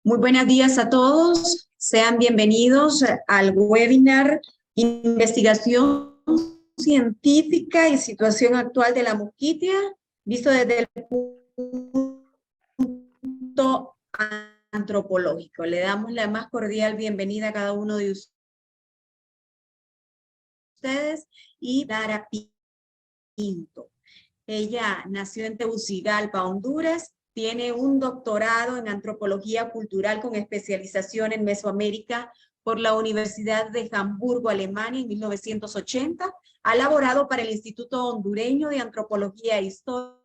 Muy buenos días a todos. Sean bienvenidos al webinar Investigación Científica y Situación Actual de la Mosquitia, visto desde el punto antropológico. Le damos la más cordial bienvenida a cada uno de ustedes y Lara Pinto. Ella nació en Tegucigalpa, Honduras. Tiene un doctorado en antropología cultural con especialización en Mesoamérica por la Universidad de Hamburgo, Alemania, en 1980. Ha laborado para el Instituto Hondureño de Antropología e Historia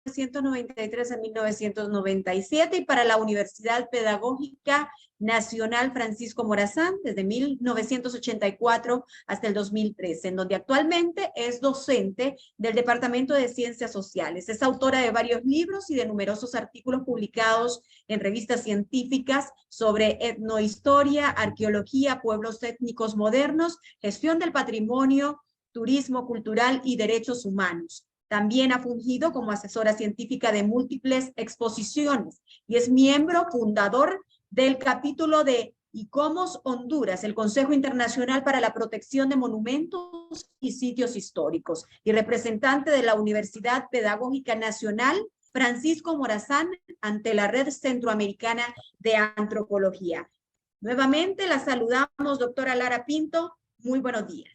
1993 a 1997 y para la Universidad Pedagógica Nacional Francisco Morazán desde 1984 hasta el 2013, en donde actualmente es docente del Departamento de Ciencias Sociales. Es autora de varios libros y de numerosos artículos publicados en revistas científicas sobre etnohistoria, arqueología, pueblos étnicos modernos, gestión del patrimonio, turismo cultural y derechos humanos. También ha fungido como asesora científica de múltiples exposiciones y es miembro fundador del capítulo de ICOMOS Honduras, el Consejo Internacional para la Protección de Monumentos y Sitios Históricos, y representante de la Universidad Pedagógica Nacional Francisco Morazán ante la Red Centroamericana de Antropología. Nuevamente la saludamos, doctora Lara Pinto. Muy buenos días.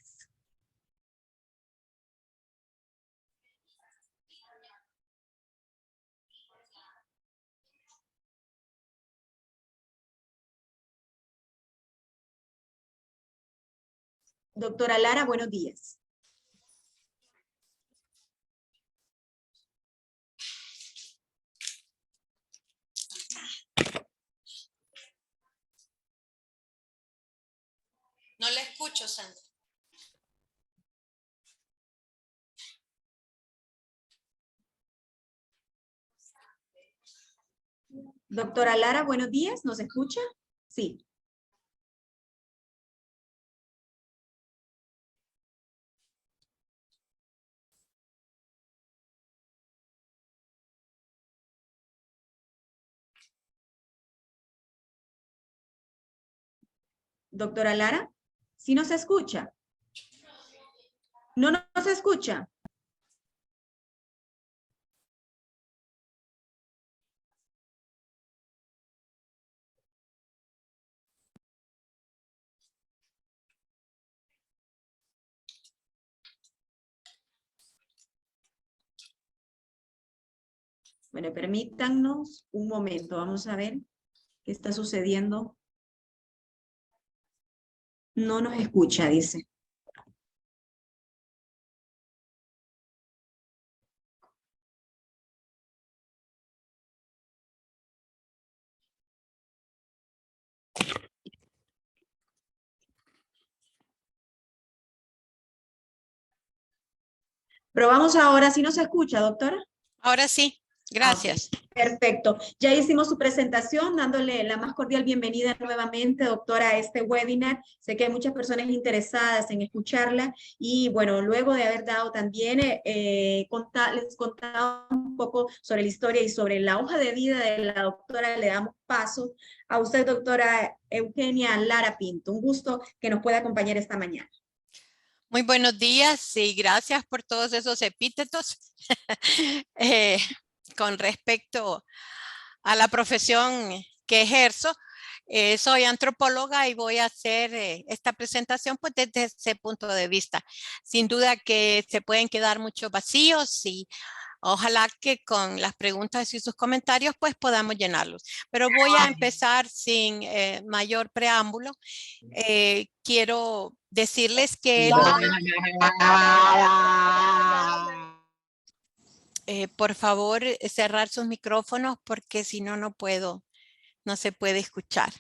Doctora Lara, buenos días. No la escucho, Sandra. Doctora Lara, buenos días. ¿Nos escucha? Sí. Doctora Lara, ¿sí nos escucha? No nos escucha. Bueno, permítanos un momento. Vamos a ver qué está sucediendo. No nos escucha, dice. Probamos ahora. ¿Sí nos escucha, doctora? Ahora sí, gracias. Okay, perfecto. Ya hicimos su presentación, dándole la más cordial bienvenida nuevamente, doctora, a este webinar. Sé que hay muchas personas interesadas en escucharla y bueno, luego de haber dado también, les contaba un poco sobre la historia y sobre la hoja de vida de la doctora, le damos paso a usted, doctora Eugenia Lara Pinto. Un gusto que nos pueda acompañar esta mañana. Muy buenos días y gracias por todos esos epítetos eh, con respecto a la profesión que ejerzo. Soy antropóloga y voy a hacer esta presentación pues desde ese punto de vista. Sin duda que se pueden quedar muchos vacíos y ojalá que con las preguntas y sus comentarios pues podamos llenarlos. Pero voy a empezar sin mayor preámbulo. Quiero decirles que por favor cerrar sus micrófonos porque si no, no se puede escuchar.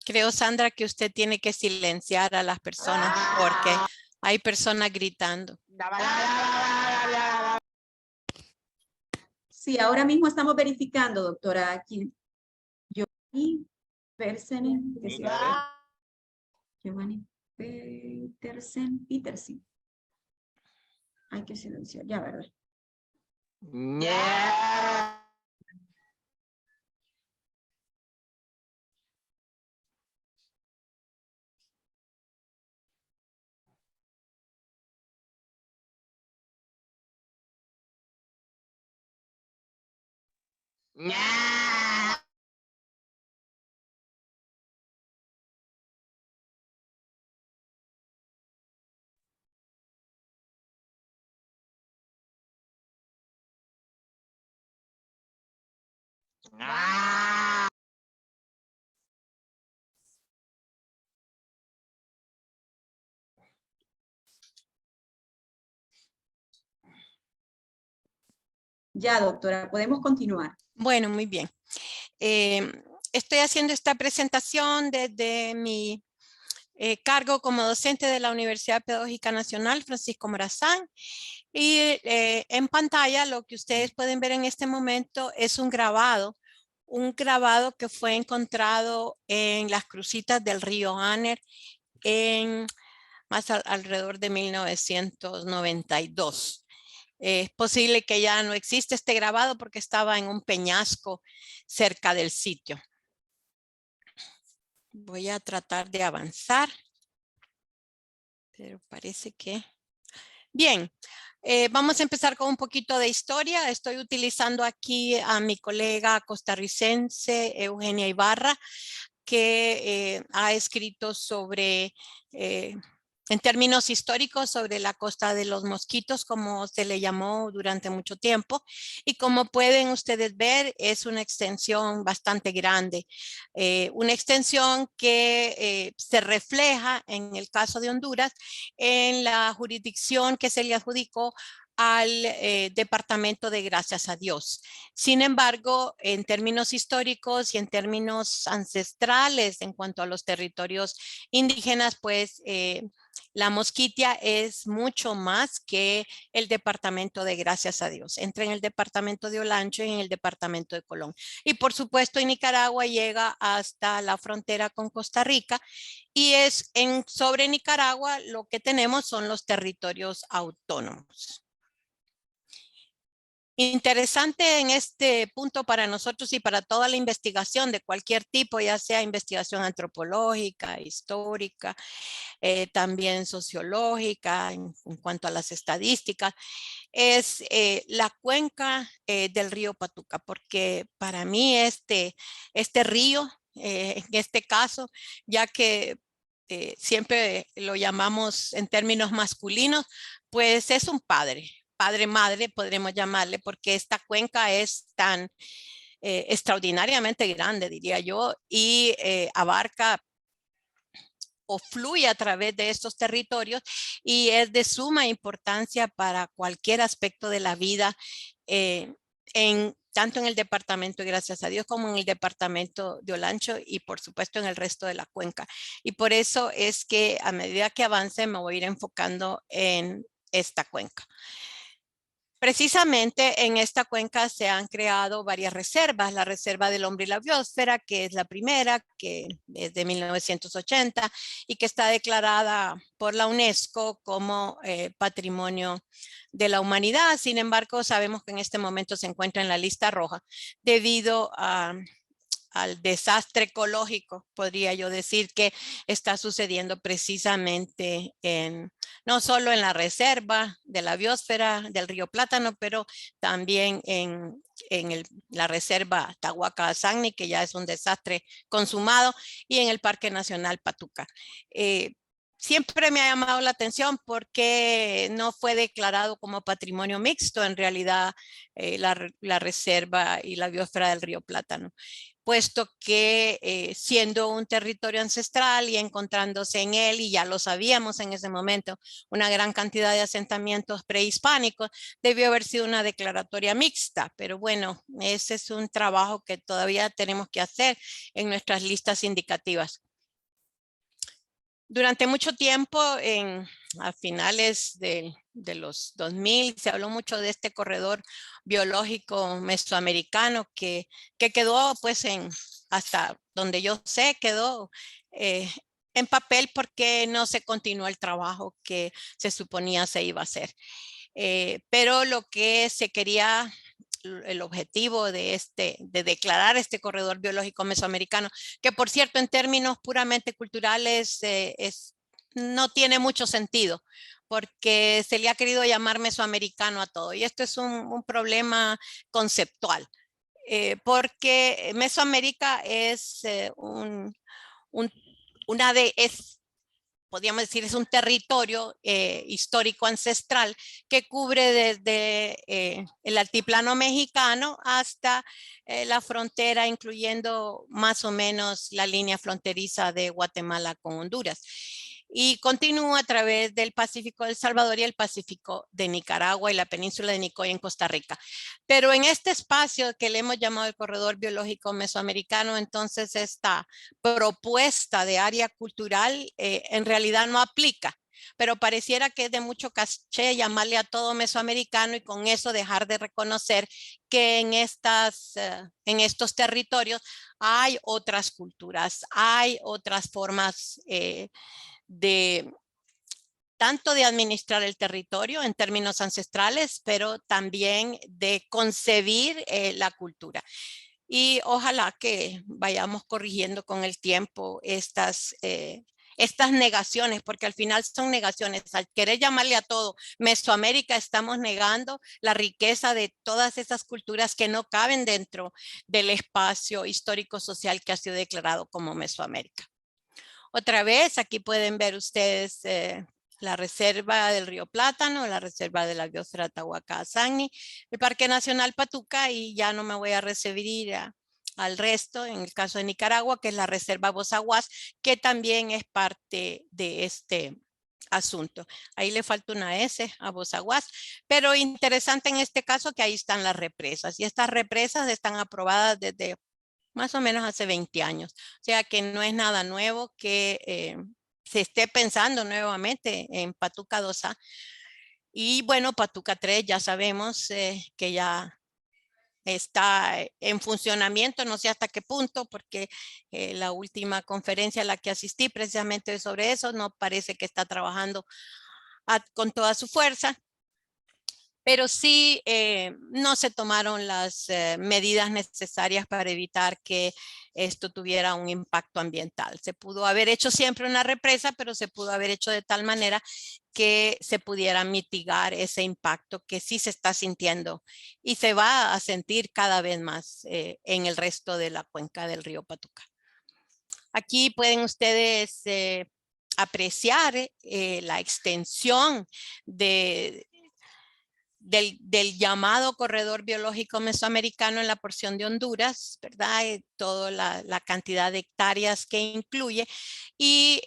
Creo, Sandra, que usted tiene que silenciar a las personas porque hay personas gritando. Sí, ahora mismo estamos verificando, doctora, aquí. Giovanni Petersen, Giovanni Petersen. Hay que silenciar, ya, ¿verdad? Ya, doctora, podemos continuar. Bueno, muy bien. Estoy haciendo esta presentación desde mi cargo como docente de la Universidad Pedagógica Nacional Francisco Morazán. Y en pantalla lo que ustedes pueden ver en este momento es un grabado que fue encontrado en las crucitas del río Anner alrededor de 1992. Es posible que ya no existe este grabado porque estaba en un peñasco cerca del sitio. Voy a tratar de avanzar, pero parece que... Bien, vamos a empezar con un poquito de historia. Estoy utilizando aquí a mi colega costarricense Eugenia Ibarra, que ha escrito sobre, en términos históricos, sobre la costa de los mosquitos, como se le llamó durante mucho tiempo. Y como pueden ustedes ver, es una extensión bastante grande. Una extensión que se refleja, en el caso de Honduras, en la jurisdicción que se le adjudicó al departamento de Gracias a Dios. Sin embargo, en términos históricos y en términos ancestrales, en cuanto a los territorios indígenas, pues la Mosquitia es mucho más que el departamento de Gracias a Dios. Entra en el departamento de Olancho y en el departamento de Colón. Y por supuesto en Nicaragua llega hasta la frontera con Costa Rica, y sobre Nicaragua lo que tenemos son los territorios autónomos. Interesante en este punto para nosotros y para toda la investigación de cualquier tipo, ya sea investigación antropológica, histórica, también sociológica, en cuanto a las estadísticas, es la cuenca del río Patuca, porque para mí este río, en este caso, ya que siempre lo llamamos en términos masculinos, pues es un padre madre, podremos llamarle, porque esta cuenca es tan extraordinariamente grande, diría yo, y abarca o fluye a través de estos territorios y es de suma importancia para cualquier aspecto de la vida, tanto en el departamento, gracias a Dios, como en el departamento de Olancho y por supuesto en el resto de la cuenca. Y por eso es que a medida que avance me voy a ir enfocando en esta cuenca. Precisamente en esta cuenca se han creado varias reservas. La Reserva del Hombre y la Biosfera, que es la primera, que es de 1980 y que está declarada por la UNESCO como Patrimonio de la Humanidad. Sin embargo, sabemos que en este momento se encuentra en la lista roja debido al desastre ecológico, podría yo decir, que está sucediendo precisamente no solo en la reserva de la biosfera del río Plátano, pero también en la reserva Tahuaca-Azagni, que ya es un desastre consumado, y en el Parque Nacional Patuca. Siempre me ha llamado la atención porque no fue declarado como patrimonio mixto en realidad la reserva y la biosfera del río Plátano, puesto que siendo un territorio ancestral y encontrándose en él, y ya lo sabíamos en ese momento, una gran cantidad de asentamientos prehispánicos, debió haber sido una declaratoria mixta, pero bueno, ese es un trabajo que todavía tenemos que hacer en nuestras listas indicativas. Durante mucho tiempo, a finales de los 2000, se habló mucho de este corredor biológico mesoamericano que quedó, pues, hasta donde yo sé, quedó en papel porque no se continuó el trabajo que se suponía se iba a hacer. pero lo que se quería, el objetivo de declarar este corredor biológico mesoamericano, que por cierto en términos puramente culturales no tiene mucho sentido, porque se le ha querido llamar mesoamericano a todo, y esto es un problema conceptual, porque Mesoamérica es podríamos decir, es un territorio histórico ancestral que cubre desde el altiplano mexicano hasta la frontera, incluyendo más o menos la línea fronteriza de Guatemala con Honduras. Y continúa a través del Pacífico de El Salvador y el Pacífico de Nicaragua y la península de Nicoya en Costa Rica. Pero en este espacio que le hemos llamado el Corredor Biológico Mesoamericano, entonces esta propuesta de área cultural en realidad no aplica, pero pareciera que es de mucho caché llamarle a todo mesoamericano y con eso dejar de reconocer que en estos territorios hay otras culturas, hay otras formas tanto de administrar el territorio en términos ancestrales, pero también de concebir la cultura. Y ojalá que vayamos corrigiendo con el tiempo estas negaciones, porque al final son negaciones. Al querer llamarle a todo Mesoamérica, estamos negando la riqueza de todas esas culturas que no caben dentro del espacio histórico-social que ha sido declarado como Mesoamérica. Otra vez, aquí pueden ver ustedes la reserva del río Plátano, la reserva de la biosfera Tahuacá-Sangni, el Parque Nacional Patuca, y ya no me voy a referir al resto, en el caso de Nicaragua, que es la reserva Bozaguas, que también es parte de este asunto. Ahí le falta una S a Bozaguas, pero interesante en este caso que ahí están las represas, y estas represas están aprobadas desde más o menos hace 20 años. O sea que no es nada nuevo que se esté pensando nuevamente en Patuca 2A. Y bueno, Patuca 3 ya sabemos que ya está en funcionamiento, no sé hasta qué punto, porque la última conferencia a la que asistí precisamente sobre eso, no parece que está trabajando con toda su fuerza. Pero sí no se tomaron las medidas necesarias para evitar que esto tuviera un impacto ambiental. Se pudo haber hecho siempre una represa, pero se pudo haber hecho de tal manera que se pudiera mitigar ese impacto que sí se está sintiendo y se va a sentir cada vez más en el resto de la cuenca del río Patuca. Aquí pueden ustedes apreciar la extensión del llamado corredor biológico mesoamericano en la porción de Honduras, ¿verdad? Toda la cantidad de hectáreas que incluye. Y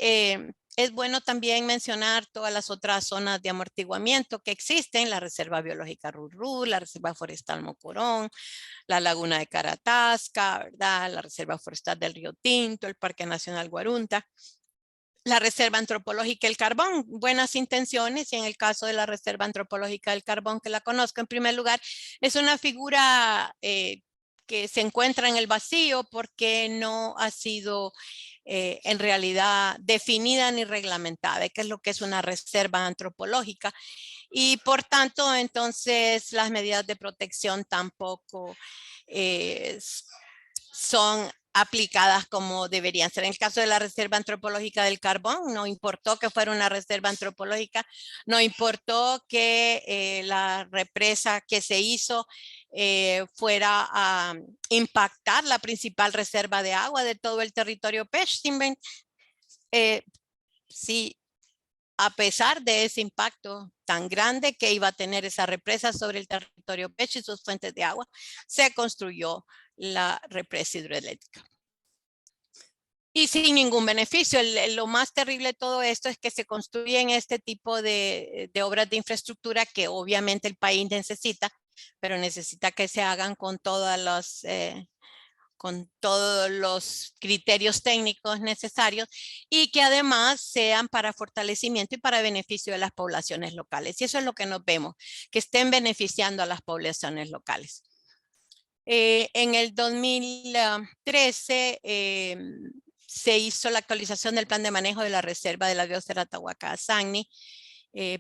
es bueno también mencionar todas las otras zonas de amortiguamiento que existen, la Reserva Biológica Rurú, la Reserva Forestal Mocorón, la Laguna de Caratasca, ¿verdad? La Reserva Forestal del Río Tinto, el Parque Nacional Guarunta, la Reserva Antropológica del Carbón, buenas intenciones, y en el caso de la Reserva Antropológica del Carbón, que la conozco en primer lugar, es una figura que se encuentra en el vacío porque no ha sido en realidad definida ni reglamentada, que es lo que es una reserva antropológica, y por tanto entonces las medidas de protección tampoco son aplicadas como deberían ser. En el caso de la Reserva Antropológica del Carbón, no importó que fuera una reserva antropológica, no importó que la represa que se hizo fuera a impactar la principal reserva de agua de todo el territorio Pechtimbén. Sí, a pesar de ese impacto tan grande que iba a tener esa represa sobre el territorio Pech y sus fuentes de agua, se construyó la represa hidroeléctrica. Y sin ningún beneficio. Lo más terrible de todo esto es que se construyen este tipo de obras de infraestructura que obviamente el país necesita, pero necesita que se hagan con todos los criterios técnicos necesarios y que además sean para fortalecimiento y para beneficio de las poblaciones locales. Y eso es lo que nos vemos, que estén beneficiando a las poblaciones locales. En el 2013 se hizo la actualización del plan de manejo de la reserva de la biosfera Tahuacá-Sangni.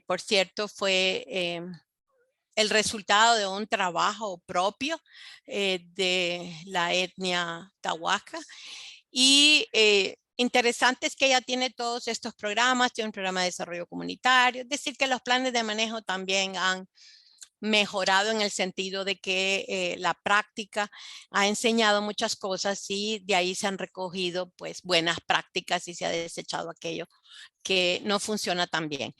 Por cierto, fue el resultado de un trabajo propio de la etnia Tahuaca. Y interesante es que ella tiene todos estos programas, tiene un programa de desarrollo comunitario, es decir, que los planes de manejo también han mejorado en el sentido de que la práctica ha enseñado muchas cosas y de ahí se han recogido pues buenas prácticas y se ha desechado aquello que no funciona tan bien.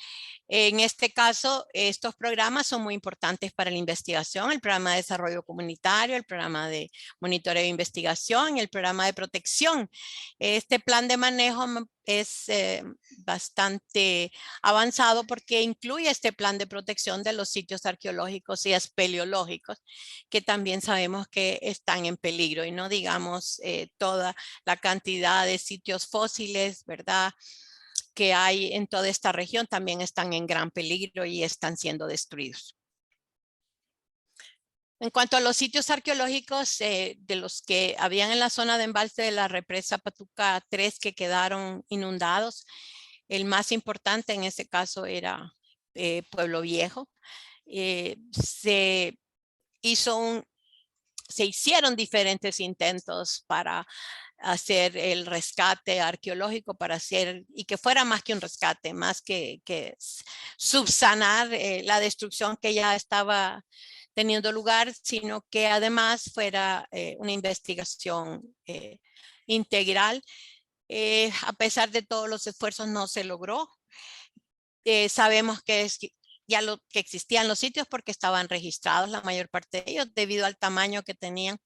En este caso, estos programas son muy importantes para la investigación, el programa de desarrollo comunitario, el programa de monitoreo de investigación y el programa de protección. Este plan de manejo es bastante avanzado porque incluye este plan de protección de los sitios arqueológicos y espeleológicos, que también sabemos que están en peligro, y no digamos toda la cantidad de sitios fósiles, ¿verdad?, que hay en toda esta región también están en gran peligro y están siendo destruidos. En cuanto a los sitios arqueológicos de los que habían en la zona de embalse de la represa Patuca 3 que quedaron inundados, el más importante en ese caso era Pueblo Viejo. Se hicieron diferentes intentos para hacer el rescate arqueológico, para hacer, y que fuera más que un rescate, más que subsanar la destrucción que ya estaba teniendo lugar, sino que además fuera una investigación integral. A pesar de todos los esfuerzos no se logró. Sabemos que ya que existían los sitios porque estaban registrados, la mayor parte de ellos, debido al tamaño que tenían.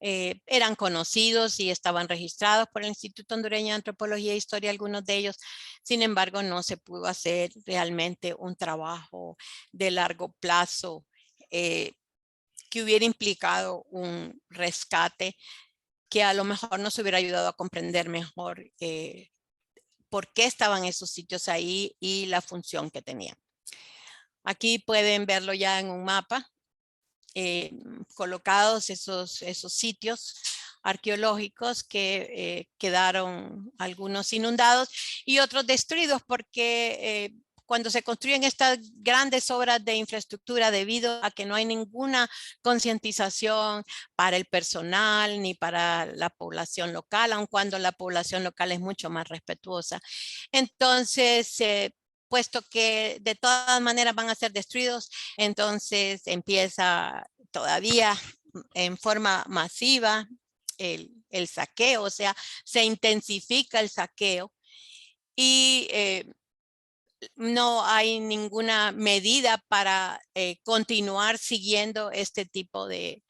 Eran conocidos y estaban registrados por el Instituto Hondureño de Antropología e Historia, algunos de ellos. Sin embargo, no se pudo hacer realmente un trabajo de largo plazo que hubiera implicado un rescate que a lo mejor nos hubiera ayudado a comprender mejor por qué estaban esos sitios ahí y la función que tenían. Aquí pueden verlo ya en un mapa. Colocados esos sitios arqueológicos que quedaron algunos inundados y otros destruidos porque cuando se construyen estas grandes obras de infraestructura debido a que no hay ninguna concientización para el personal ni para la población local, aun cuando la población local es mucho más respetuosa. Entonces, puesto que de todas maneras van a ser destruidos, entonces empieza todavía en forma masiva el saqueo, o sea, se intensifica el saqueo y no hay ninguna medida para continuar siguiendo este tipo de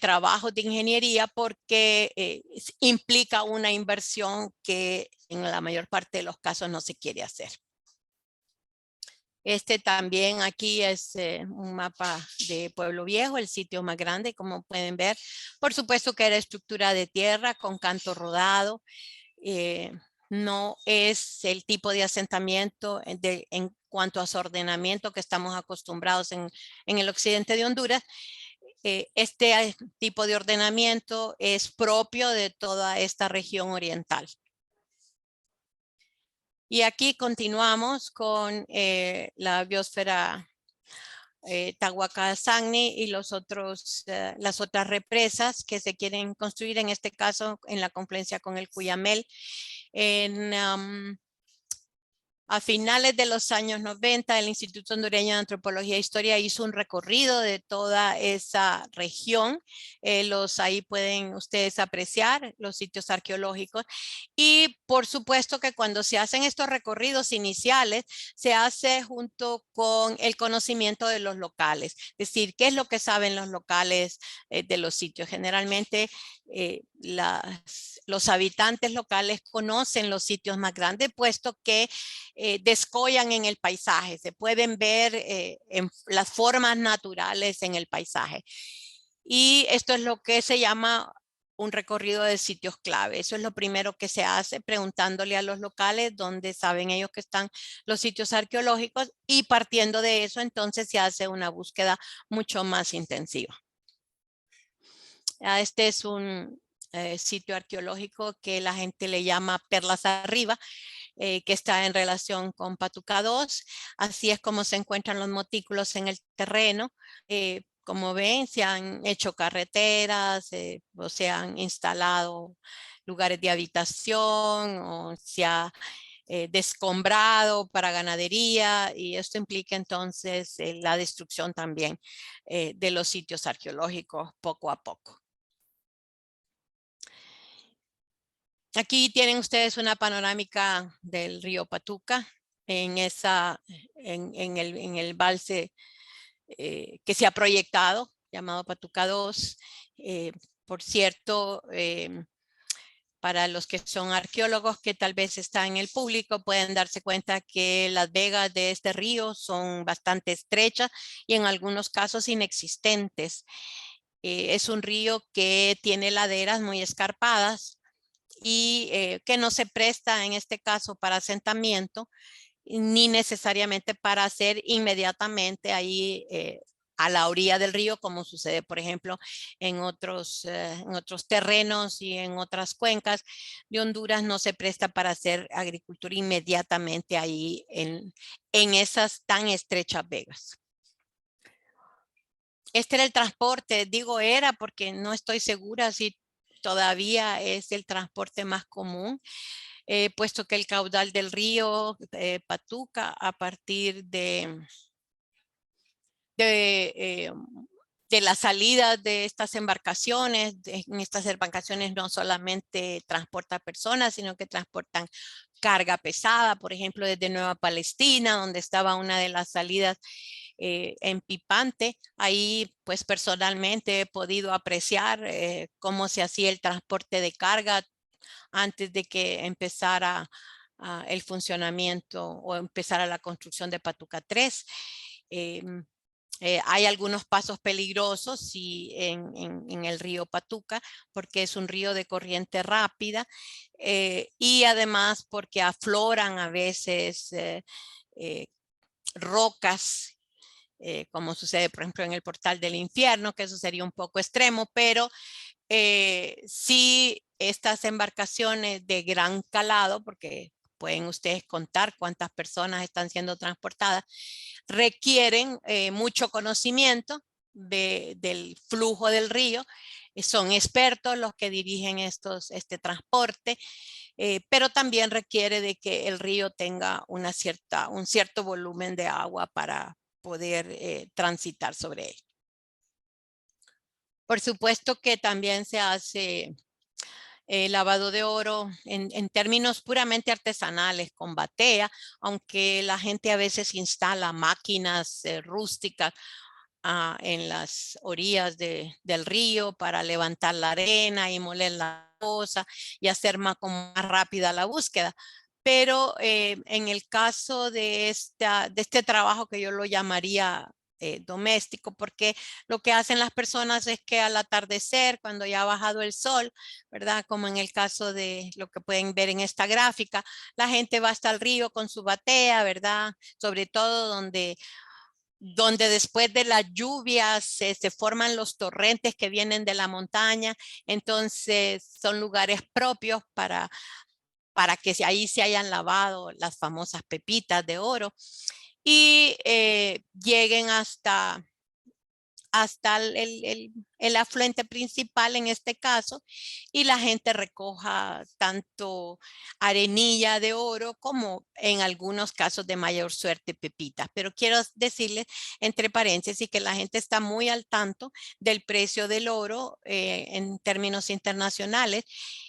trabajo de ingeniería porque implica una inversión que en la mayor parte de los casos no se quiere hacer. Este también aquí es un mapa de Pueblo Viejo, el sitio más grande, como pueden ver. Por supuesto que era estructura de tierra con canto rodado. No es el tipo de asentamiento en cuanto a su ordenamiento que estamos acostumbrados en el occidente de Honduras. Este tipo de ordenamiento es propio de toda esta región oriental. Y aquí continuamos con la biosfera Tahuacasagni y las otras represas que se quieren construir, en este caso en la confluencia con el Cuyamel. A finales de los años 90, el Instituto Hondureño de Antropología e Historia hizo un recorrido de toda esa región. Ahí pueden ustedes apreciar los sitios arqueológicos. Y por supuesto que cuando se hacen estos recorridos iniciales, se hace junto con el conocimiento de los locales. Es decir, ¿qué es lo que saben los locales de los sitios? Generalmente los habitantes locales conocen los sitios más grandes, puesto que descollan en el paisaje, se pueden ver en las formas naturales en el paisaje. Y esto es lo que se llama un recorrido de sitios clave. Eso es lo primero que se hace, preguntándole a los locales dónde saben ellos que están los sitios arqueológicos, y partiendo de eso entonces se hace una búsqueda mucho más intensiva. Este es un sitio arqueológico que la gente le llama Perlas Arriba. que está en relación con Patuca 2. Así es como se encuentran los montículos en el terreno. Como ven, se han hecho carreteras, o se han instalado lugares de habitación, o se ha descombrado para ganadería, y esto implica entonces la destrucción también de los sitios arqueológicos poco a poco. Aquí tienen ustedes una panorámica del río Patuca en el embalse que se ha proyectado, llamado Patuca 2. Por cierto, para los que son arqueólogos que tal vez están en el público, pueden darse cuenta que las vegas de este río son bastante estrechas y en algunos casos inexistentes. Es un río que tiene laderas muy escarpadas y que no se presta en este caso para asentamiento, ni necesariamente para hacer inmediatamente ahí a la orilla del río, como sucede, por ejemplo, en otros terrenos y en otras cuencas de Honduras. No se presta para hacer agricultura inmediatamente ahí en esas tan estrechas vegas. Este era el transporte, digo era porque no estoy segura si todavía es el transporte más común, puesto que el caudal del río Patuca, a partir de la salida de estas embarcaciones, en estas embarcaciones no solamente transporta personas, sino que transportan carga pesada, por ejemplo, desde Nueva Palestina, donde estaba una de las salidas en Pipante. Ahí pues personalmente he podido apreciar cómo se hacía el transporte de carga antes de que empezara el funcionamiento o empezara la construcción de Patuca 3. Hay algunos pasos peligrosos en el río Patuca, porque es un río de corriente rápida y además porque afloran a veces rocas, como sucede por ejemplo en el Portal del Infierno, que eso sería un poco extremo, pero sí estas embarcaciones de gran calado, porque pueden ustedes contar cuántas personas están siendo transportadas, requieren mucho conocimiento del flujo del río. Son expertos los que dirigen este transporte, pero también requiere de que el río tenga un cierto volumen de agua para poder transitar sobre él. Por supuesto que también se hace lavado de oro en términos puramente artesanales con batea, aunque la gente a veces instala máquinas rústicas en las orillas del río para levantar la arena y moler la cosa y hacer como más rápida la búsqueda. Pero en el caso de este trabajo, que yo lo llamaría doméstico, porque lo que hacen las personas es que al atardecer, cuando ya ha bajado el sol, ¿verdad? Como en el caso de lo que pueden ver en esta gráfica, la gente va hasta el río con su batea, ¿verdad? Sobre todo donde después de las lluvias se forman los torrentes que vienen de la montaña. Entonces son lugares propios para que ahí se hayan lavado las famosas pepitas de oro y lleguen hasta el afluente principal en este caso, y la gente recoja tanto arenilla de oro como en algunos casos de mayor suerte pepitas. Pero quiero decirles entre paréntesis que la gente está muy al tanto del precio del oro en términos internacionales,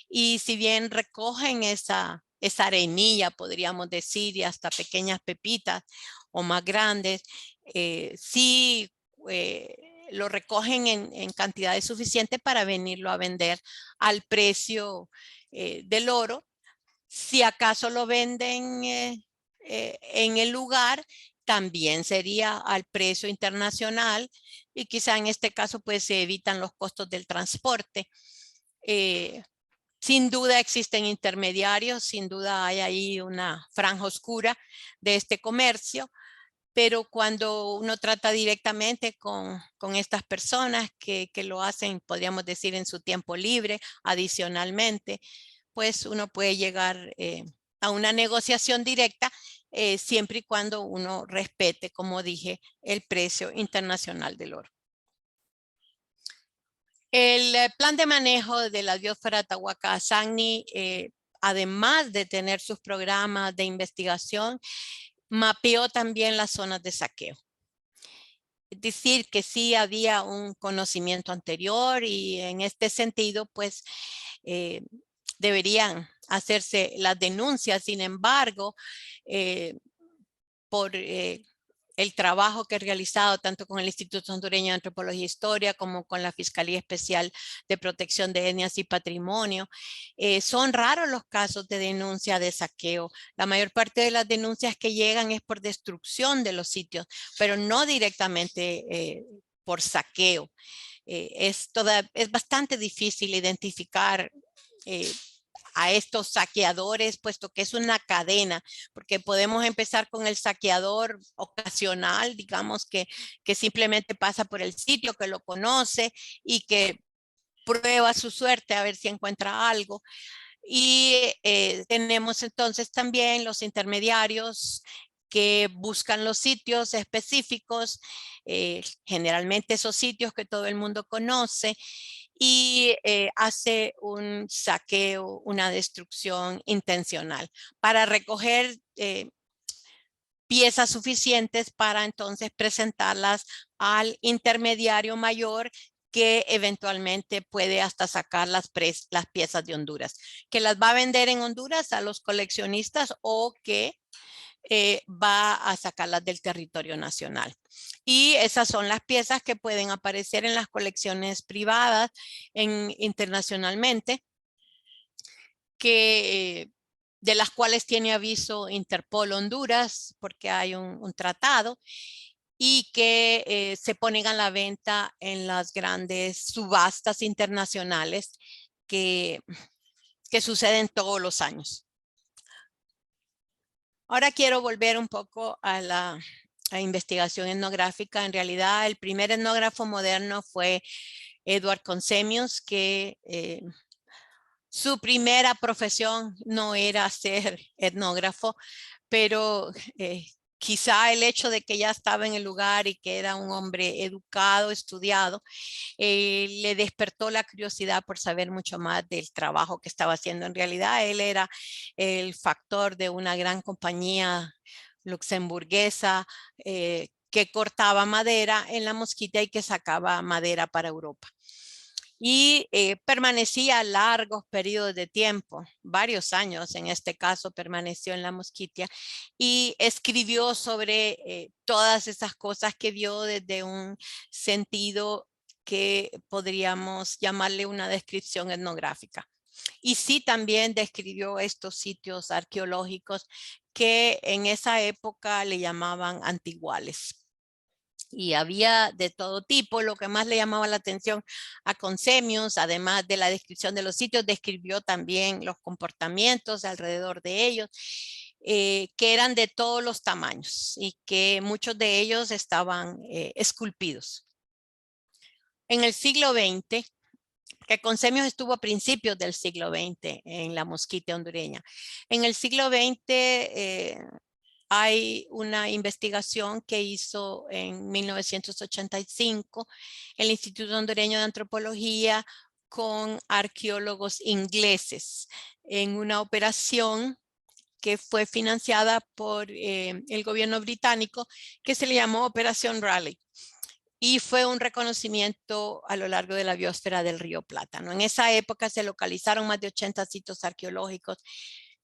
y si bien recogen esa arenilla, podríamos decir, y hasta pequeñas pepitas o más grandes, sí lo recogen en cantidades suficientes para venirlo a vender al precio del oro. Si acaso lo venden en el lugar, también sería al precio internacional, y quizá en este caso pues se evitan los costos del transporte. Sin duda existen intermediarios, sin duda hay ahí una franja oscura de este comercio, pero cuando uno trata directamente con estas personas que lo hacen, podríamos decir, en su tiempo libre, adicionalmente, pues uno puede llegar a una negociación directa, siempre y cuando uno respete, como dije, el precio internacional del oro. El plan de manejo de la biosfera Tahuacá-Sangni, además de tener sus programas de investigación, mapeó también las zonas de saqueo. Es decir, que sí había un conocimiento anterior y en este sentido, pues, deberían hacerse las denuncias. Sin embargo, por el trabajo que he realizado tanto con el Instituto Hondureño de Antropología e Historia como con la Fiscalía Especial de Protección de Etnias y Patrimonio, son raros los casos de denuncia de saqueo. La mayor parte de las denuncias que llegan es por destrucción de los sitios, pero no directamente por saqueo. Es bastante difícil identificar a estos saqueadores, puesto que es una cadena, porque podemos empezar con el saqueador ocasional, digamos que simplemente pasa por el sitio, que lo conoce y que prueba su suerte a ver si encuentra algo. Y tenemos entonces también los intermediarios que buscan los sitios específicos, generalmente esos sitios que todo el mundo conoce, y hace un saqueo, una destrucción intencional para recoger piezas suficientes para entonces presentarlas al intermediario mayor, que eventualmente puede hasta sacar las piezas de Honduras, que las va a vender en Honduras a los coleccionistas o que va a sacarlas del territorio nacional. Y esas son las piezas que pueden aparecer en las colecciones privadas internacionalmente, de las cuales tiene aviso Interpol Honduras, porque hay un tratado, y que se ponen a la venta en las grandes subastas internacionales que suceden todos los años. Ahora quiero volver un poco a la investigación etnográfica. En realidad, el primer etnógrafo moderno fue Edward Consemius, que su primera profesión no era ser etnógrafo, pero quizá el hecho de que ya estaba en el lugar y que era un hombre educado, estudiado, le despertó la curiosidad por saber mucho más del trabajo que estaba haciendo. En realidad, él era el factor de una gran compañía luxemburguesa que cortaba madera en la Mosquitia y que sacaba madera para Europa. Y permanecía largos periodos de tiempo, varios años en este caso permaneció en la Mosquitia, y escribió sobre todas esas cosas que vio desde un sentido que podríamos llamarle una descripción etnográfica. Y sí, también describió estos sitios arqueológicos que en esa época le llamaban antiguales. Y había de todo tipo. Lo que más le llamaba la atención a Consemius, además de la descripción de los sitios, describió también los comportamientos alrededor de ellos, que eran de todos los tamaños y que muchos de ellos estaban esculpidos. En el siglo XX, que Consemius estuvo a principios del siglo XX en la Mosquitia hondureña. En el siglo XX hay una investigación que hizo en 1985 el Instituto Hondureño de Antropología con arqueólogos ingleses en una operación que fue financiada por el gobierno británico, que se le llamó Operación Raleigh. Y fue un reconocimiento a lo largo de la biosfera del río Plátano. En esa época se localizaron más de 80 sitios arqueológicos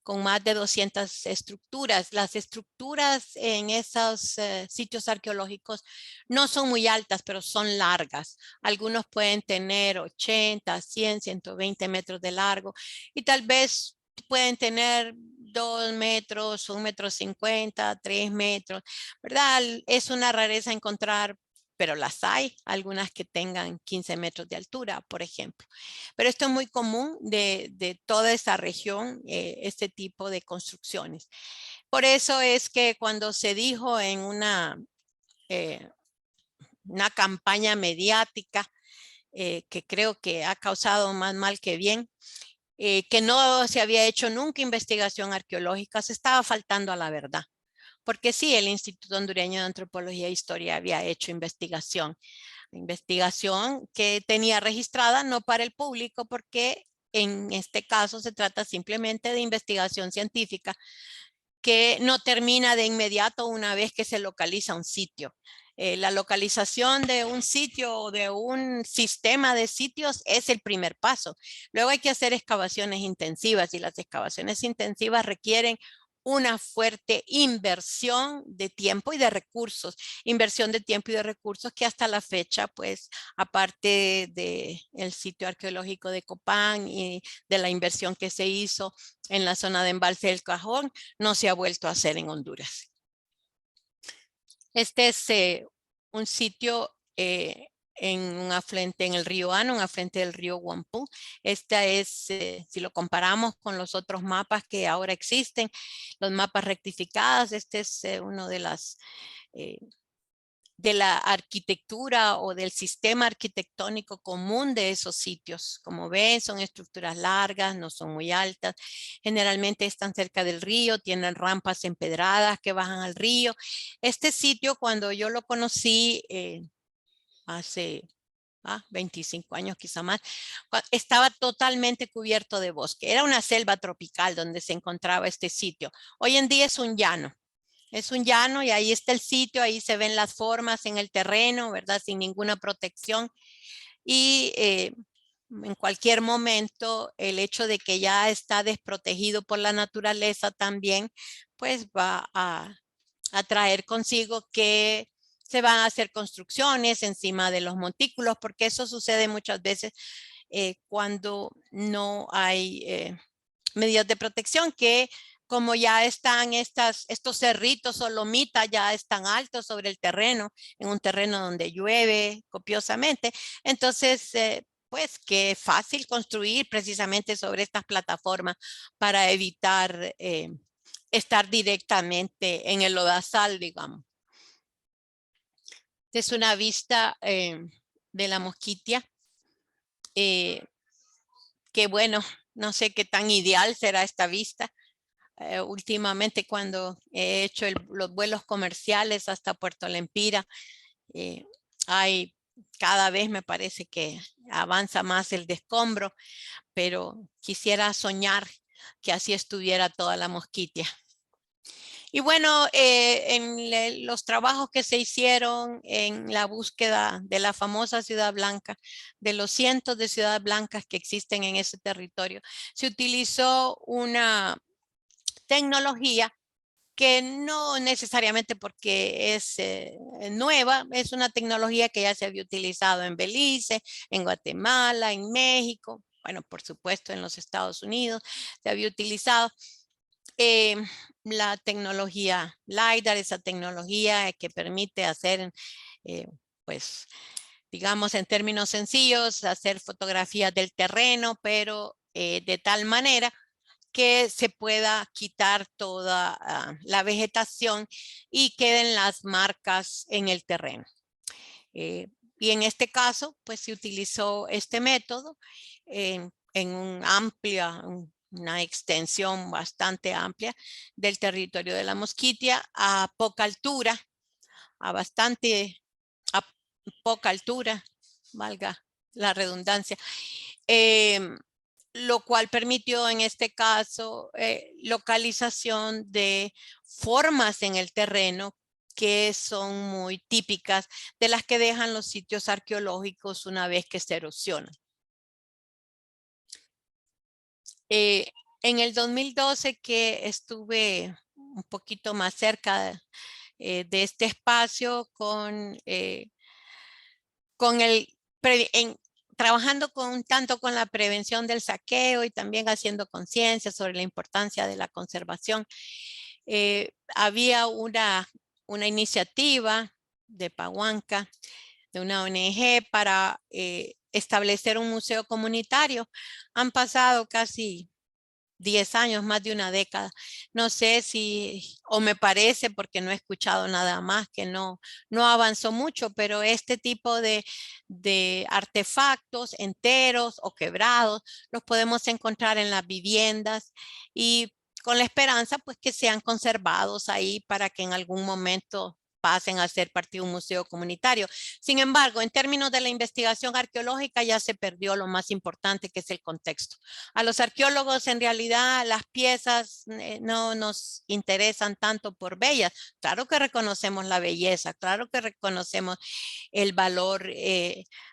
con más de 200 estructuras. Las estructuras en esos sitios arqueológicos no son muy altas, pero son largas. Algunos pueden tener 80, 100, 120 metros de largo y tal vez pueden tener 2 metros, 1,50 m, 3 metros, ¿verdad? Es una rareza encontrar, pero las hay, algunas que tengan 15 metros de altura, por ejemplo. Pero esto es muy común de toda esa región, este tipo de construcciones. Por eso es que cuando se dijo en una campaña mediática, que creo que ha causado más mal que bien, que no se había hecho nunca investigación arqueológica, se estaba faltando a la verdad. Porque sí, el Instituto Hondureño de Antropología e Historia había hecho investigación que tenía registrada no para el público, porque en este caso se trata simplemente de investigación científica que no termina de inmediato una vez que se localiza un sitio. La localización de un sitio o de un sistema de sitios es el primer paso. Luego hay que hacer excavaciones intensivas y las excavaciones intensivas requieren una fuerte inversión de tiempo y de recursos. Inversión de tiempo y de recursos que hasta la fecha, pues, aparte del sitio arqueológico de Copán y de la inversión que se hizo en la zona de Embalse del Cajón, no se ha vuelto a hacer en Honduras. Este es un sitio en un afluente en el río Ano, un afluente del río Huampú. Esta es, si lo comparamos con los otros mapas que ahora existen, los mapas rectificados, este es uno de las de la arquitectura o del sistema arquitectónico común de esos sitios. Como ven, son estructuras largas, no son muy altas. Generalmente están cerca del río, tienen rampas empedradas que bajan al río. Este sitio, cuando yo lo conocí hace 25 años, quizá más, estaba totalmente cubierto de bosque. Era una selva tropical donde se encontraba este sitio. Hoy en día es un llano. Es un llano y ahí está el sitio, ahí se ven las formas en el terreno, ¿verdad? Sin ninguna protección. Y en cualquier momento el hecho de que ya está desprotegido por la naturaleza también, pues va a traer consigo que se van a hacer construcciones encima de los montículos, porque eso sucede muchas veces cuando no hay medidas de protección, que como ya están estos cerritos o lomitas ya están altos sobre el terreno, en un terreno donde llueve copiosamente, entonces pues qué fácil construir precisamente sobre estas plataformas para evitar estar directamente en el lodazal, digamos. Es una vista de la Mosquitia, que bueno, no sé qué tan ideal será esta vista. Últimamente cuando he hecho los vuelos comerciales hasta Puerto Lempira, hay cada vez me parece que avanza más el descombro, pero quisiera soñar que así estuviera toda la Mosquitia. Y bueno, en los trabajos que se hicieron en la búsqueda de la famosa Ciudad Blanca, de los cientos de ciudades blancas que existen en ese territorio, se utilizó una tecnología que no necesariamente porque es nueva, es una tecnología que ya se había utilizado en Belice, en Guatemala, en México, bueno, por supuesto en los Estados Unidos se había utilizado la tecnología LiDAR, esa tecnología que permite hacer, pues, digamos en términos sencillos, hacer fotografías del terreno, pero de tal manera que se pueda quitar toda la vegetación y queden las marcas en el terreno. Y en este caso, pues se utilizó este método en una extensión bastante amplia del territorio de la Mosquitia a poca altura, a poca altura, valga la redundancia. Lo cual permitió en este caso localización de formas en el terreno que son muy típicas de las que dejan los sitios arqueológicos una vez que se erosionan. En el 2012 que estuve un poquito más cerca de este espacio trabajando tanto con la prevención del saqueo y también haciendo conciencia sobre la importancia de la conservación. Había una iniciativa de Pahuanca, de una ONG, para establecer un museo comunitario. Han pasado casi 10 años, más de una década. No sé si, o me parece, porque no he escuchado nada más, que no avanzó mucho, pero este tipo de artefactos enteros o quebrados los podemos encontrar en las viviendas y con la esperanza pues que sean conservados ahí para que en algún momento pasen a ser parte de un museo comunitario. Sin embargo, en términos de la investigación arqueológica ya se perdió lo más importante, que es el contexto. A los arqueólogos en realidad las piezas no nos interesan tanto por bellas. Claro que reconocemos la belleza, claro que reconocemos el valor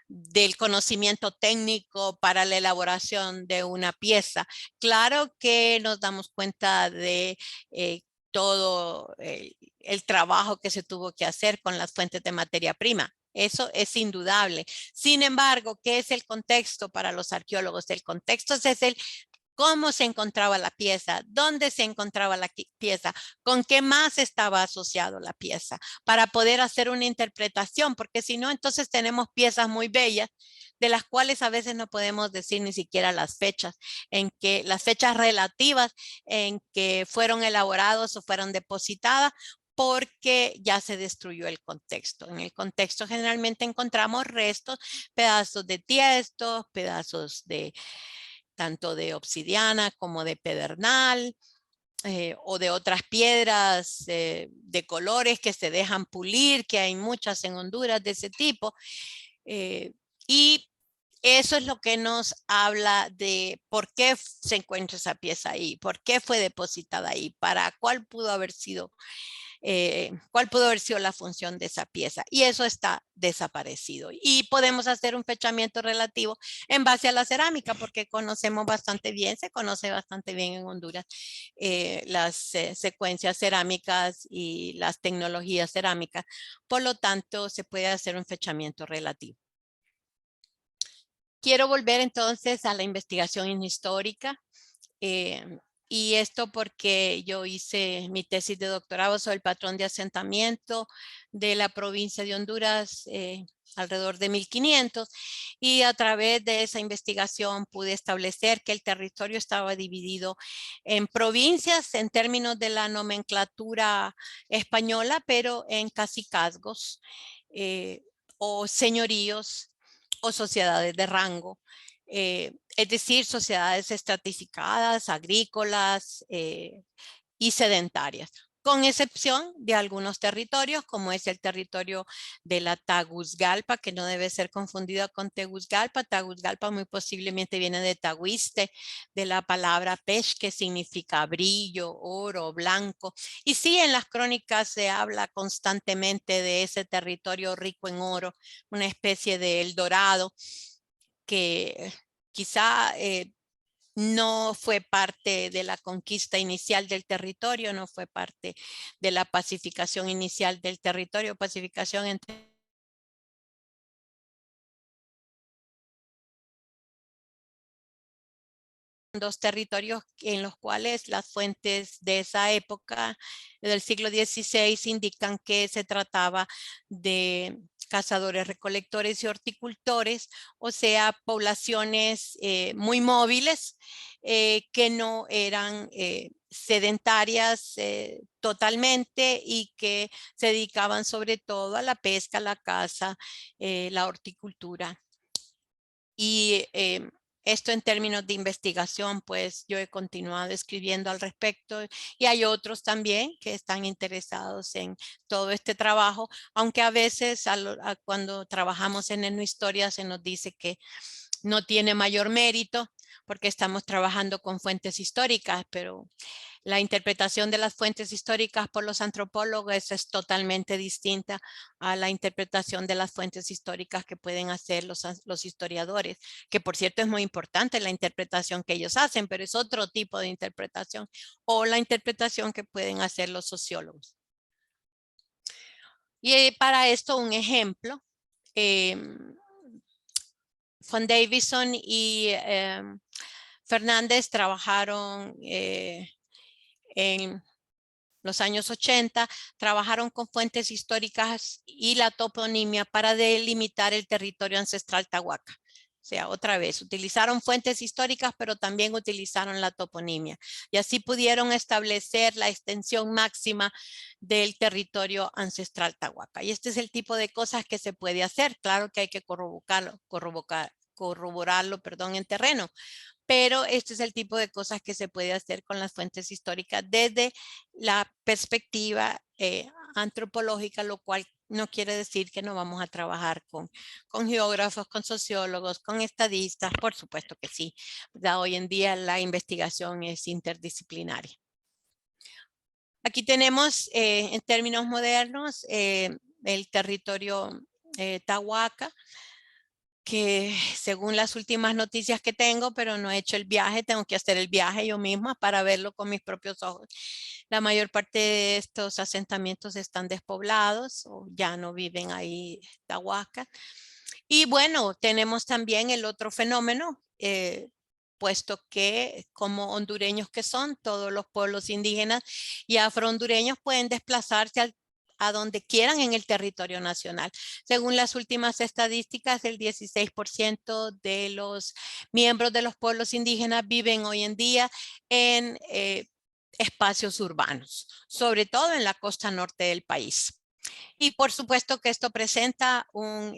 del conocimiento técnico para la elaboración de una pieza. Claro que nos damos cuenta de todo el trabajo que se tuvo que hacer con las fuentes de materia prima. Eso es indudable. Sin embargo, ¿qué es el contexto para los arqueólogos? El contexto es el cómo se encontraba la pieza, dónde se encontraba la pieza, con qué más estaba asociado la pieza, para poder hacer una interpretación, porque si no, entonces tenemos piezas muy bellas, de las cuales a veces no podemos decir ni siquiera las fechas, las fechas relativas en que fueron elaborados o fueron depositadas, porque ya se destruyó el contexto. En el contexto generalmente encontramos restos, pedazos de tiestos, pedazos de tanto de obsidiana como de pedernal o de otras piedras de colores que se dejan pulir, que hay muchas en Honduras de ese tipo. Y eso es lo que nos habla de por qué se encuentra esa pieza ahí, por qué fue depositada ahí, para cuál pudo haber sido la función de esa pieza, y eso está desaparecido y podemos hacer un fechamiento relativo en base a la cerámica porque conocemos bastante bien, se conoce bastante bien en Honduras las secuencias cerámicas y las tecnologías cerámicas, por lo tanto se puede hacer un fechamiento relativo. Quiero volver entonces a la investigación histórica. Y esto porque yo hice mi tesis de doctorado sobre el patrón de asentamiento de la provincia de Honduras alrededor de 1500, y a través de esa investigación pude establecer que el territorio estaba dividido en provincias en términos de la nomenclatura española, pero en cacicazgos o señoríos o sociedades de rango. Es decir, sociedades estratificadas, agrícolas y sedentarias, con excepción de algunos territorios, como es el territorio de la Taguzgalpa, que no debe ser confundida con Tegucigalpa. Taguzgalpa muy posiblemente viene de Tahuiste, de la palabra pech, que significa brillo, oro, blanco. Y sí, en las crónicas se habla constantemente de ese territorio rico en oro, una especie de El Dorado, que quizá no fue parte de la conquista inicial del territorio, no fue parte de la pacificación inicial del territorio, pacificación entre dos territorios en los cuales las fuentes de esa época del siglo XVI indican que se trataba de cazadores, recolectores y horticultores, o sea, poblaciones muy móviles que no eran sedentarias totalmente y que se dedicaban sobre todo a la pesca, la caza, la horticultura. Y esto en términos de investigación, pues yo he continuado escribiendo al respecto y hay otros también que están interesados en todo este trabajo, aunque a veces cuando trabajamos en etnohistoria se nos dice que no tiene mayor mérito porque estamos trabajando con fuentes históricas, pero la interpretación de las fuentes históricas por los antropólogos es totalmente distinta a la interpretación de las fuentes históricas que pueden hacer los historiadores, que por cierto es muy importante la interpretación que ellos hacen, pero es otro tipo de interpretación, o la interpretación que pueden hacer los sociólogos. Y para esto un ejemplo, Von Davison y Fernández trabajaron en los años 80, trabajaron con fuentes históricas y la toponimia para delimitar el territorio ancestral Tahuaca. O sea, otra vez, utilizaron fuentes históricas, pero también utilizaron la toponimia. Y así pudieron establecer la extensión máxima del territorio ancestral Tahuaca. Y este es el tipo de cosas que se puede hacer. Claro que hay que corroborarlo, perdón, en terreno. Pero este es el tipo de cosas que se puede hacer con las fuentes históricas desde la perspectiva antropológica, lo cual no quiere decir que no vamos a trabajar con geógrafos, con sociólogos, con estadistas, por supuesto que sí. Hoy en día la investigación es interdisciplinaria. Aquí tenemos en términos modernos el territorio Tahuaca, que según las últimas noticias que tengo, pero no he hecho el viaje, tengo que hacer el viaje yo misma para verlo con mis propios ojos. La mayor parte de estos asentamientos están despoblados o ya no viven ahí Tahuaca. Y bueno, tenemos también el otro fenómeno, puesto que como hondureños que son, todos los pueblos indígenas y afrohondureños pueden desplazarse a donde quieran en el territorio nacional. Según las últimas estadísticas, el 16% de los miembros de los pueblos indígenas viven hoy en día en espacios urbanos, sobre todo en la costa norte del país. Y por supuesto que esto presenta un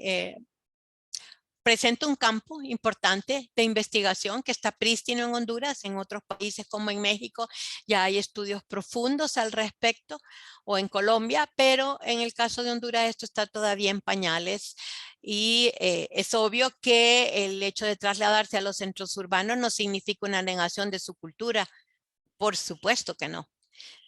campo importante de investigación que está prístino en Honduras. En otros países como en México ya hay estudios profundos al respecto, o en Colombia, pero en el caso de Honduras esto está todavía en pañales. Y es obvio que el hecho de trasladarse a los centros urbanos no significa una negación de su cultura. Por supuesto que no.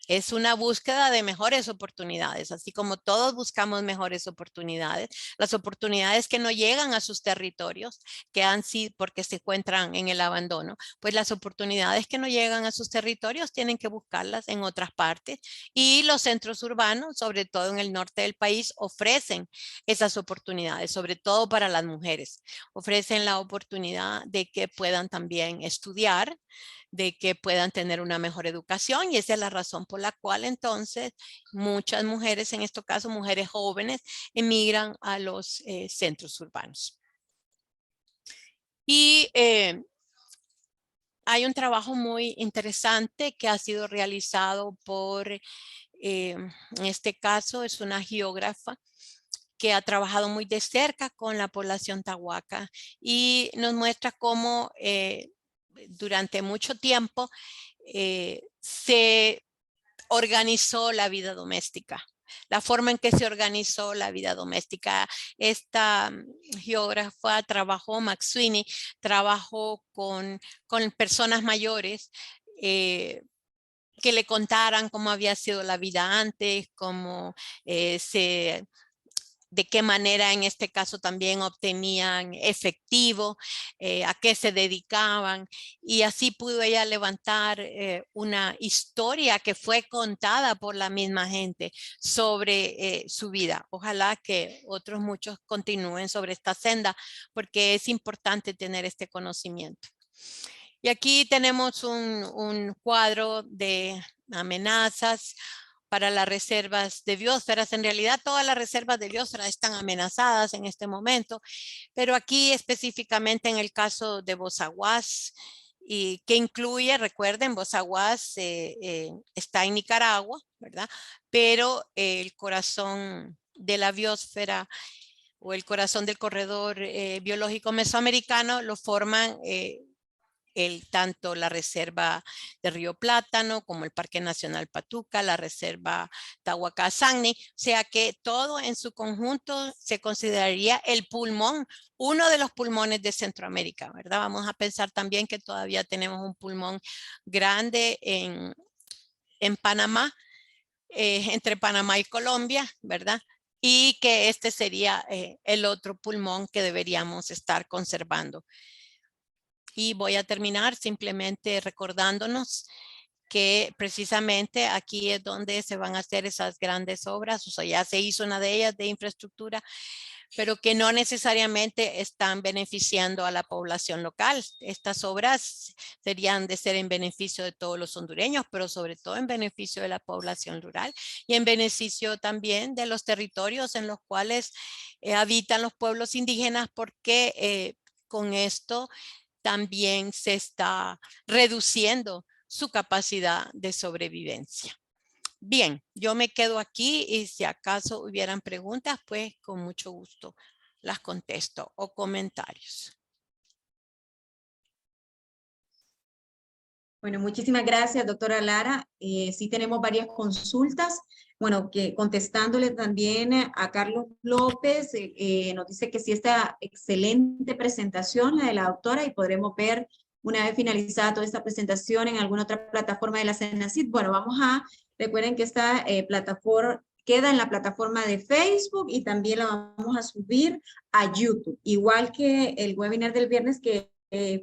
Es una búsqueda de mejores oportunidades, así como todos buscamos mejores oportunidades. Las oportunidades que no llegan a sus territorios, que han sido porque se encuentran en el abandono, pues las oportunidades que no llegan a sus territorios tienen que buscarlas en otras partes. Y los centros urbanos, sobre todo en el norte del país, ofrecen esas oportunidades, sobre todo para las mujeres. Ofrecen la oportunidad de que puedan también estudiar, de que puedan tener una mejor educación, y esa es la razón por la cual entonces muchas mujeres, en este caso mujeres jóvenes, emigran a los centros urbanos. Y hay un trabajo muy interesante que ha sido realizado por, en este caso es una geógrafa que ha trabajado muy de cerca con la población Tahuaca y nos muestra cómo durante mucho tiempo se organizó la vida doméstica, la forma en que se organizó la vida doméstica. Esta geógrafa trabajó, McSweeney, trabajó con personas mayores que le contaran cómo había sido la vida antes, cómo de qué manera en este caso también obtenían efectivo, a qué se dedicaban, y así pudo ella levantar una historia que fue contada por la misma gente sobre su vida. Ojalá que otros muchos continúen sobre esta senda, porque es importante tener este conocimiento. Y aquí tenemos un cuadro de amenazas para las reservas de biosferas. En realidad todas las reservas de biosfera están amenazadas en este momento, pero aquí específicamente en el caso de Bozaguas, y que incluye, recuerden, Bozaguas está en Nicaragua, ¿verdad? Pero el corazón de la biosfera o el corazón del corredor biológico mesoamericano lo forman tanto la reserva de Río Plátano como el Parque Nacional Patuca, la reserva Tahuacá-Sangni, o sea que todo en su conjunto se consideraría el pulmón, uno de los pulmones de Centroamérica, ¿verdad? Vamos a pensar también que todavía tenemos un pulmón grande en Panamá, entre Panamá y Colombia, ¿verdad? Y que este sería el otro pulmón que deberíamos estar conservando. Y voy a terminar simplemente recordándonos que precisamente aquí es donde se van a hacer esas grandes obras, o sea, ya se hizo una de ellas de infraestructura, pero que no necesariamente están beneficiando a la población local. Estas obras serían de ser en beneficio de todos los hondureños, pero sobre todo en beneficio de la población rural y en beneficio también de los territorios en los cuales habitan los pueblos indígenas, porque con esto también se está reduciendo su capacidad de sobrevivencia. Bien, yo me quedo aquí y si acaso hubieran preguntas, pues con mucho gusto las contesto o comentarios. Bueno, muchísimas gracias, doctora Lara. Sí tenemos varias consultas. Bueno, que contestándole también a Carlos López, nos dice que sí está excelente presentación la de la doctora y podremos ver una vez finalizada toda esta presentación en alguna otra plataforma de la CENACYT. Bueno, recuerden que esta plataforma queda en la plataforma de Facebook y también la vamos a subir a YouTube, igual que el webinar del viernes que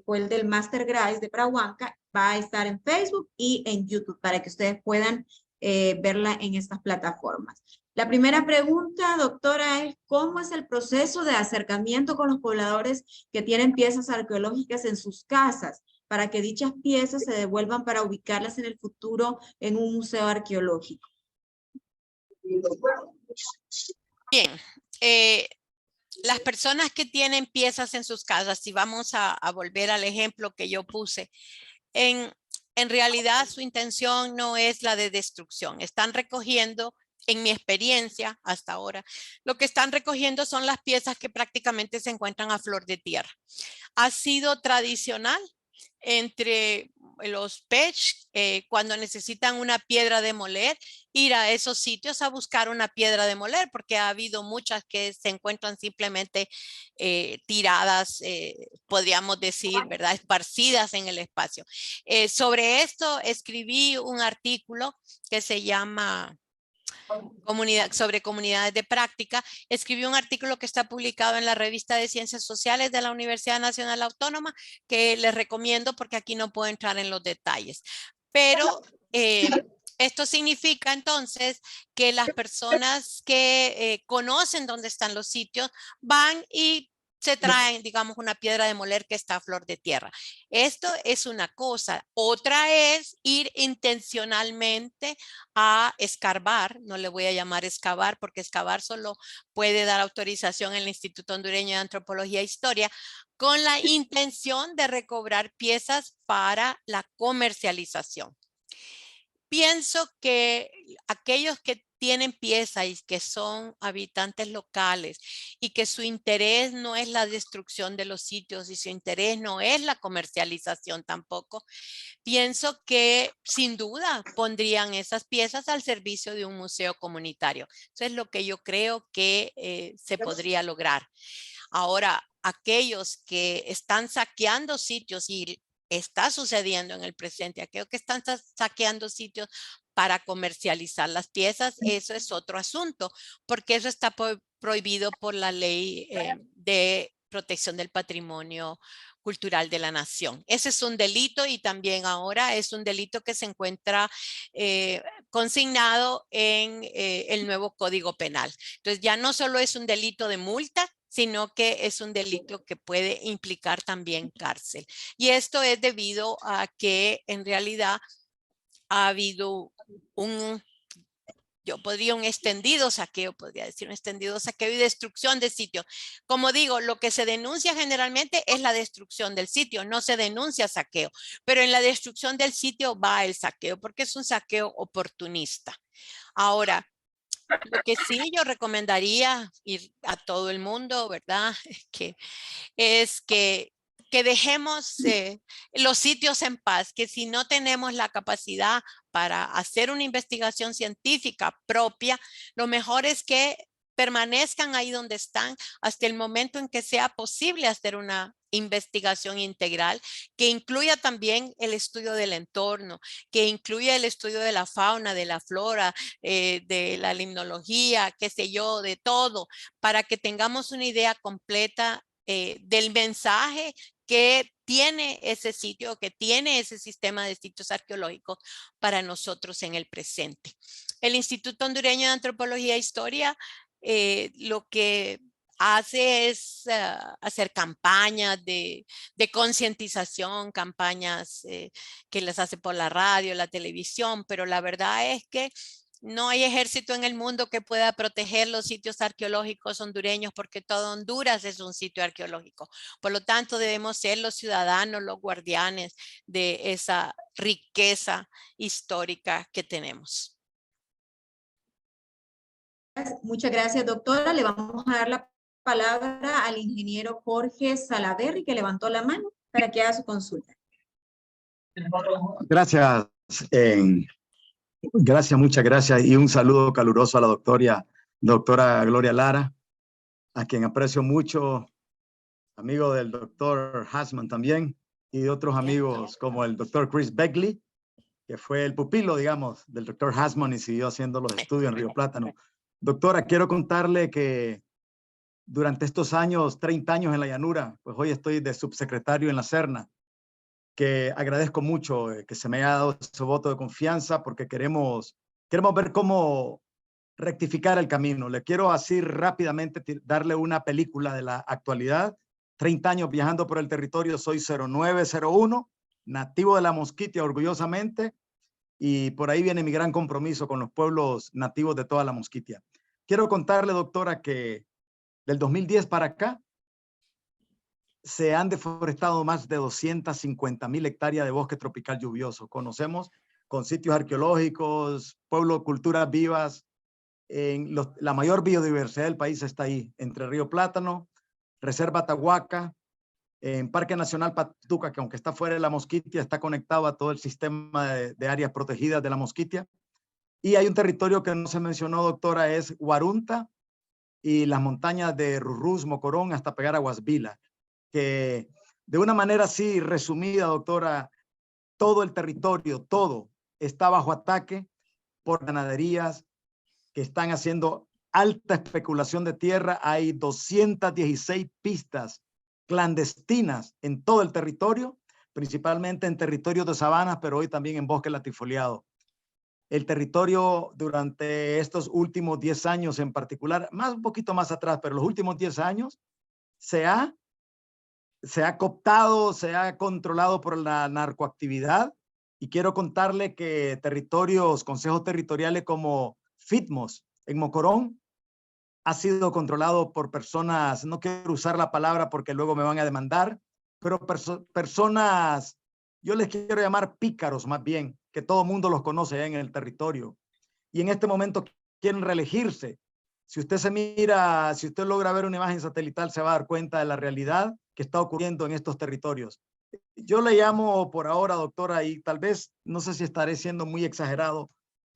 fue el del Master Grace de Prahuanca, va a estar en Facebook y en YouTube para que ustedes puedan verla en estas plataformas. La primera pregunta, doctora, es ¿cómo es el proceso de acercamiento con los pobladores que tienen piezas arqueológicas en sus casas para que dichas piezas se devuelvan para ubicarlas en el futuro en un museo arqueológico? Bien, las personas que tienen piezas en sus casas, si vamos a volver al ejemplo que yo puse, en realidad su intención no es la de destrucción. Están recogiendo, en mi experiencia hasta ahora, lo que están recogiendo son las piezas que prácticamente se encuentran a flor de tierra. Ha sido tradicional entre los PECH, cuando necesitan una piedra de moler, ir a esos sitios a buscar una piedra de moler, porque ha habido muchas que se encuentran simplemente tiradas, podríamos decir, ¿verdad? Esparcidas en el espacio. Sobre esto escribí un artículo que se llama sobre comunidades de práctica. Escribí un artículo que está publicado en la revista de Ciencias Sociales de la Universidad Nacional Autónoma, que les recomiendo porque aquí no puedo entrar en los detalles. Pero esto significa entonces que las personas que conocen dónde están los sitios van y se traen, digamos, una piedra de moler que está a flor de tierra. Esto es una cosa. Otra es ir intencionalmente a escarbar, no le voy a llamar excavar porque excavar solo puede dar autorización en el Instituto Hondureño de Antropología e Historia, con la intención de recobrar piezas para la comercialización. Pienso que aquellos que tienen piezas y que son habitantes locales y que su interés no es la destrucción de los sitios y su interés no es la comercialización tampoco, pienso que sin duda pondrían esas piezas al servicio de un museo comunitario. Eso es lo que yo creo que se podría lograr. Ahora, aquellos que están saqueando sitios y está sucediendo en el presente, aquellos que están saqueando sitios para comercializar las piezas, eso es otro asunto, porque eso está prohibido por la ley de protección del patrimonio cultural de la nación. Ese es un delito y también ahora es un delito que se encuentra consignado en el nuevo Código Penal. Entonces ya no solo es un delito de multa, sino que es un delito que puede implicar también cárcel. Y esto es debido a que en realidad ha habido un extendido saqueo, podría decir un extendido saqueo y destrucción de sitios. Como digo, lo que se denuncia generalmente es la destrucción del sitio, no se denuncia saqueo, pero en la destrucción del sitio va el saqueo porque es un saqueo oportunista. Ahora, lo que sí yo recomendaría ir a todo el mundo, ¿verdad? Es que dejemos los sitios en paz, que si no tenemos la capacidad para hacer una investigación científica propia, lo mejor es que permanezcan ahí donde están hasta el momento en que sea posible hacer una investigación integral que incluya también el estudio del entorno, que incluya el estudio de la fauna, de la flora, de la limnología, qué sé yo, de todo, para que tengamos una idea completa del mensaje que tiene ese sitio, que tiene ese sistema de sitios arqueológicos para nosotros en el presente. El Instituto Hondureño de Antropología e Historia lo que hace es hacer campañas de concientización, campañas que las hace por la radio, la televisión, pero la verdad es que No hay ejército en el mundo que pueda proteger los sitios arqueológicos hondureños porque todo Honduras es un sitio arqueológico. Por lo tanto, debemos ser los ciudadanos, los guardianes de esa riqueza histórica que tenemos. Muchas gracias, doctora. Le vamos a dar la palabra al ingeniero Jorge Salaverry, que levantó la mano para que haga su consulta. Gracias, muchas gracias y un saludo caluroso a la doctora Gloria Lara, a quien aprecio mucho, amigo del doctor Hasman también, y de otros amigos como el doctor Chris Beckley, que fue el pupilo, digamos, del doctor Hasman y siguió haciendo los estudios en Río Plátano. Doctora, quiero contarle que durante estos años, 30 años en la llanura, pues hoy estoy de subsecretario en la Serna, que agradezco mucho que se me haya dado ese voto de confianza porque queremos ver cómo rectificar el camino. Le quiero así rápidamente darle una película de la actualidad. 30 años viajando por el territorio, soy 0901, nativo de la Mosquitia orgullosamente, y por ahí viene mi gran compromiso con los pueblos nativos de toda la Mosquitia. Quiero contarle, doctora, que del 2010 para acá, se han deforestado más de 250,000 hectáreas de bosque tropical lluvioso. Conocemos con sitios arqueológicos, pueblos, culturas vivas. La mayor biodiversidad del país está ahí, entre Río Plátano, Reserva Tahuaca, en Parque Nacional Patuca, que aunque está fuera de la Mosquitia, está conectado a todo el sistema de áreas protegidas de la Mosquitia. Y hay un territorio que no se mencionó, doctora, es Guarunta y las montañas de Rurrús, Mocorón, hasta pegar a Guasvila, que de una manera así resumida, doctora, todo el territorio, todo está bajo ataque por ganaderías que están haciendo alta especulación de tierra. Hay 216 pistas clandestinas en todo el territorio, principalmente en territorios de sabanas, pero hoy también en bosque latifoliado. El territorio durante estos últimos 10 años en particular, un poquito más atrás, pero los últimos 10 años, se ha cooptado, se ha controlado por la narcoactividad. Y quiero contarle que consejos territoriales como Fitmos en Mocorón ha sido controlado por personas, no quiero usar la palabra porque luego me van a demandar, pero personas, yo les quiero llamar pícaros más bien, que todo mundo los conoce en el territorio. Y en este momento quieren reelegirse. Si usted logra ver una imagen satelital, se va a dar cuenta de la realidad que está ocurriendo en estos territorios. Yo le llamo por ahora, doctora, y tal vez, no sé si estaré siendo muy exagerado,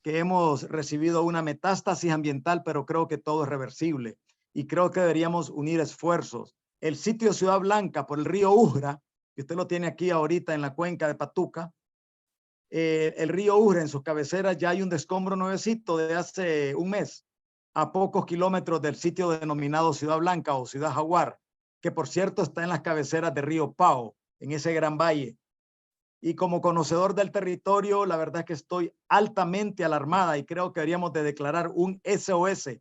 que hemos recibido una metástasis ambiental, pero creo que todo es reversible y creo que deberíamos unir esfuerzos. El sitio Ciudad Blanca por el río Ujra, que usted lo tiene aquí ahorita en la cuenca de Patuca, el río Ujra en sus cabeceras ya hay un descombro nuevecito de hace un mes, a pocos kilómetros del sitio denominado Ciudad Blanca o Ciudad Jaguar, que por cierto está en las cabeceras de Río Pao, en ese gran valle. Y como conocedor del territorio, la verdad es que estoy altamente alarmada y creo que deberíamos de declarar un SOS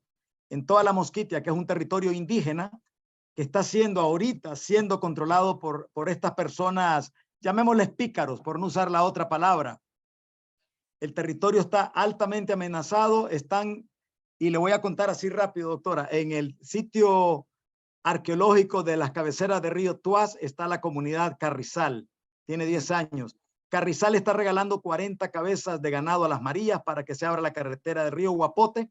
en toda la Mosquitia, que es un territorio indígena que está siendo controlado por estas personas, llamémosles pícaros, por no usar la otra palabra. El territorio está altamente amenazado, y le voy a contar así rápido, doctora, en el sitio arqueológico de las cabeceras de Río Tuaz está la comunidad Carrizal, tiene 10 años. Carrizal está regalando 40 cabezas de ganado a las Marías para que se abra la carretera de Río Guapote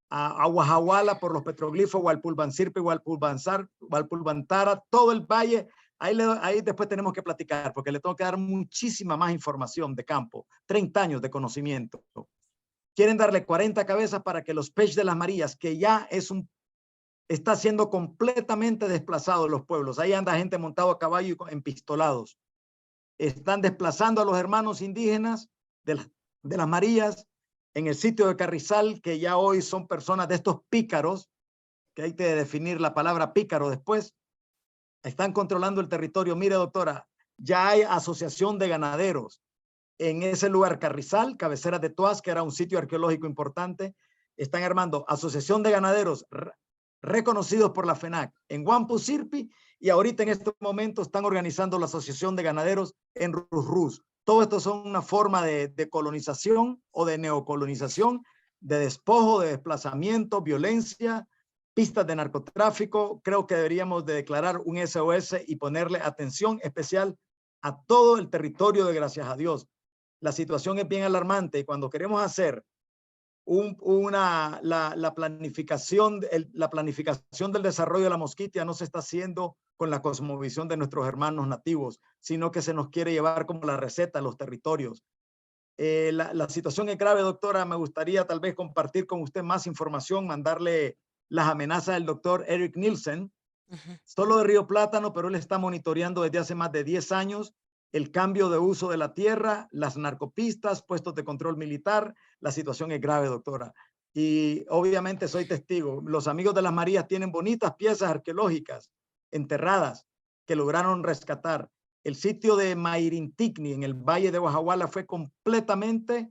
a Guajahuala por los petroglifos, Hualpulbancirpe, Hualpulbantara, todo el valle. Ahí después tenemos que platicar porque le tengo que dar muchísima más información de campo, 30 años de conocimiento. Quieren darle 40 cabezas para que los Pech de las Marías, que ya está siendo completamente desplazado los pueblos. Ahí anda gente montado a caballo y empistolados. Están desplazando a los hermanos indígenas de las Marías en el sitio de Carrizal, que ya hoy son personas de estos pícaros, que hay que definir la palabra pícaro después. Están controlando el territorio. Mire, doctora, ya hay asociación de ganaderos en ese lugar Carrizal, cabecera de Tuaz, que era un sitio arqueológico importante. Están armando asociación de ganaderos reconocidos por la FENAC en Huampusirpi, y ahorita en este momento están organizando la asociación de ganaderos en Rurrús. Todo esto son una forma de colonización o de neocolonización, de despojo, de desplazamiento, violencia, pistas de narcotráfico. Creo que deberíamos de declarar un SOS y ponerle atención especial a todo el territorio de Gracias a Dios. La situación es bien alarmante y cuando queremos hacer la planificación del desarrollo de la Mosquitia no se está haciendo con la cosmovisión de nuestros hermanos nativos, sino que se nos quiere llevar como la receta a los territorios. La situación es grave, doctora. Me gustaría tal vez compartir con usted más información, mandarle las amenazas del doctor Eric Nielsen, solo de Río Plátano, pero él está monitoreando desde hace más de 10 años el cambio de uso de la tierra, las narcopistas, puestos de control militar. La situación es grave, doctora. Y obviamente soy testigo. Los amigos de las Marías tienen bonitas piezas arqueológicas enterradas que lograron rescatar. El sitio de Mairinticni en el Valle de Guajaguala fue completamente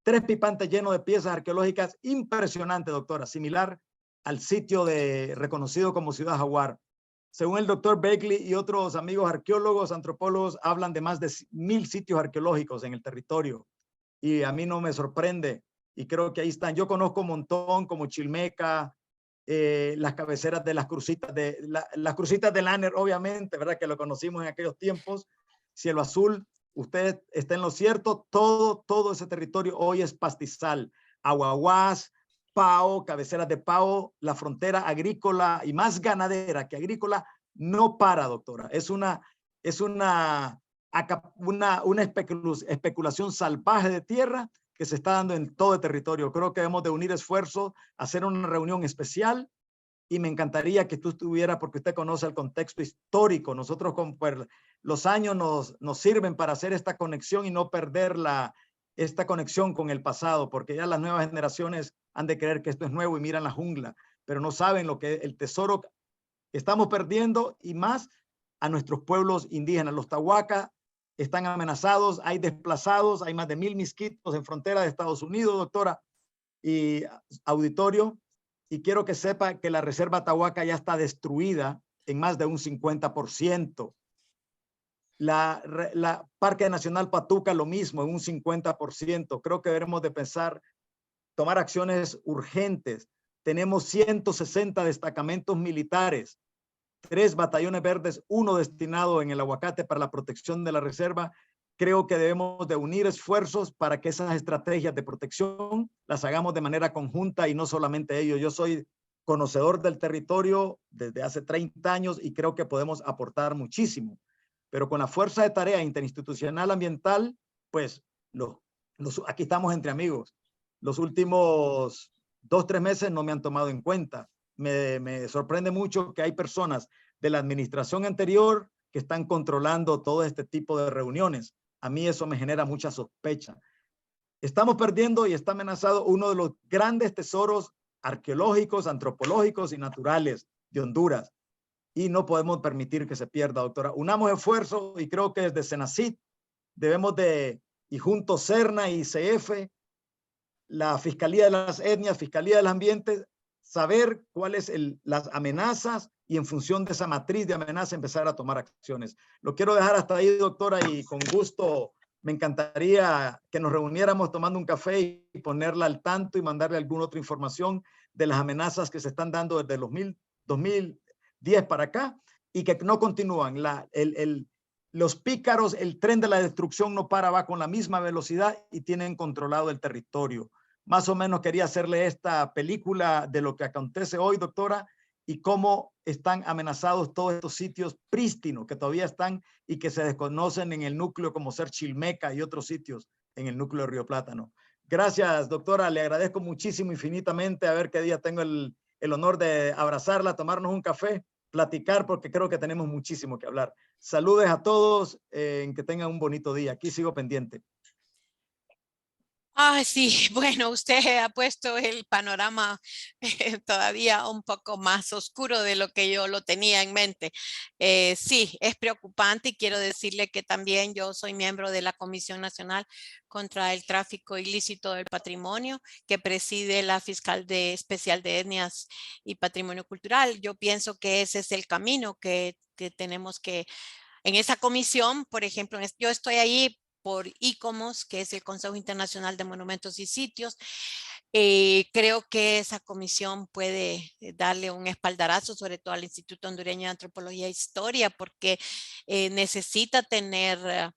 tres pipantes llenos de piezas arqueológicas impresionantes, doctora, similar al sitio reconocido como Ciudad Jaguar. Según el doctor Beckley y otros amigos arqueólogos, antropólogos, hablan de más de 1000 sitios arqueológicos en el territorio. Y a mí no me sorprende. Y creo que ahí están. Yo conozco un montón, como Chilmeca, las cabeceras de las crucitas las crucitas de Lanner, obviamente, ¿verdad? Que lo conocimos en aquellos tiempos. Cielo Azul, usted está en lo cierto. Todo ese territorio hoy es pastizal. Aguaguas, Pao, cabeceras de Pao, la frontera agrícola y más ganadera que agrícola no para, doctora. Es una especulación salvaje de tierra que se está dando en todo el territorio. Creo que debemos de unir esfuerzos, hacer una reunión especial y me encantaría que tú estuvieras porque usted conoce el contexto histórico. Nosotros con los años nos sirven para hacer esta conexión y no perder esta conexión con el pasado, porque ya las nuevas generaciones han de creer que esto es nuevo y miran la jungla, pero no saben lo que el tesoro que estamos perdiendo y más a nuestros pueblos indígenas. Los Tahuacas están amenazados, hay desplazados, hay más de 1000 misquitos en frontera de Estados Unidos, doctora y auditorio, y quiero que sepa que la reserva Tahuaca ya está destruida en más de un 50%. La Parque Nacional Patuca lo mismo, en un 50%. Creo que debemos de pensar, tomar acciones urgentes. Tenemos 160 destacamentos militares, 3 batallones verdes, 1 destinado en el Aguacate para la protección de la reserva. Creo que debemos de unir esfuerzos para que esas estrategias de protección las hagamos de manera conjunta y no solamente ellos. Yo soy conocedor del territorio desde hace 30 años y creo que podemos aportar muchísimo. Pero con la fuerza de tarea interinstitucional ambiental, pues aquí estamos entre amigos. Los últimos 2-3 meses no me han tomado en cuenta. Me sorprende mucho que hay personas de la administración anterior que están controlando todo este tipo de reuniones. A mí eso me genera mucha sospecha. Estamos perdiendo y está amenazado uno de los grandes tesoros arqueológicos, antropológicos y naturales de Honduras. Y no podemos permitir que se pierda, doctora. Unamos esfuerzos y creo que desde Senacit debemos y junto Serna y CF, la Fiscalía de las Etnias, Fiscalía del Ambiente, saber cuáles las amenazas y en función de esa matriz de amenaza empezar a tomar acciones. Lo quiero dejar hasta ahí, doctora, y con gusto me encantaría que nos reuniéramos tomando un café y ponerla al tanto y mandarle alguna otra información de las amenazas que se están dando desde los 2010 para acá y que no continúan. Los pícaros, el tren de la destrucción no para, va con la misma velocidad y tienen controlado el territorio. Más o menos quería hacerle esta película de lo que acontece hoy, doctora, y cómo están amenazados todos estos sitios prístinos que todavía están y que se desconocen en el núcleo como ser Chilmeca y otros sitios en el núcleo de Río Plátano. Gracias, doctora. Le agradezco muchísimo, infinitamente. A ver qué día tengo el honor de abrazarla, tomarnos un café, platicar, porque creo que tenemos muchísimo que hablar. Saludes a todos, que tengan un bonito día. Aquí sigo pendiente. Sí, bueno, usted ha puesto el panorama todavía un poco más oscuro de lo que yo lo tenía en mente. Sí, es preocupante y quiero decirle que también yo soy miembro de la Comisión Nacional contra el Tráfico Ilícito del Patrimonio, que preside la fiscal especial de Etnias y Patrimonio Cultural. Yo pienso que ese es el camino que tenemos que, en esa comisión, por ejemplo, yo estoy ahí por ICOMOS, que es el Consejo Internacional de Monumentos y Sitios. Creo que esa comisión puede darle un espaldarazo, sobre todo al Instituto Hondureño de Antropología e Historia, porque necesita tener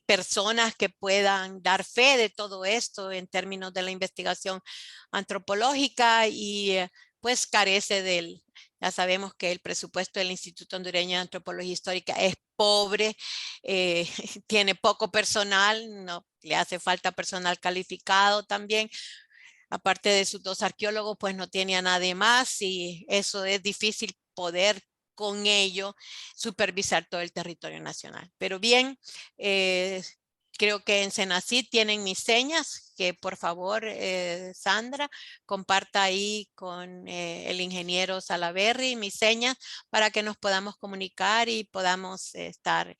personas que puedan dar fe de todo esto en términos de la investigación antropológica y pues carece del, ya sabemos que el presupuesto del Instituto Hondureño de Antropología Histórica es pobre, tiene poco personal, no le hace falta personal calificado también. Aparte de sus 2 arqueólogos, pues no tiene a nadie más y eso es difícil poder con ello supervisar todo el territorio nacional. Pero bien, creo que en Senacid tienen mis señas, que por favor, Sandra, comparta ahí con el ingeniero Salaverry mis señas para que nos podamos comunicar y podamos estar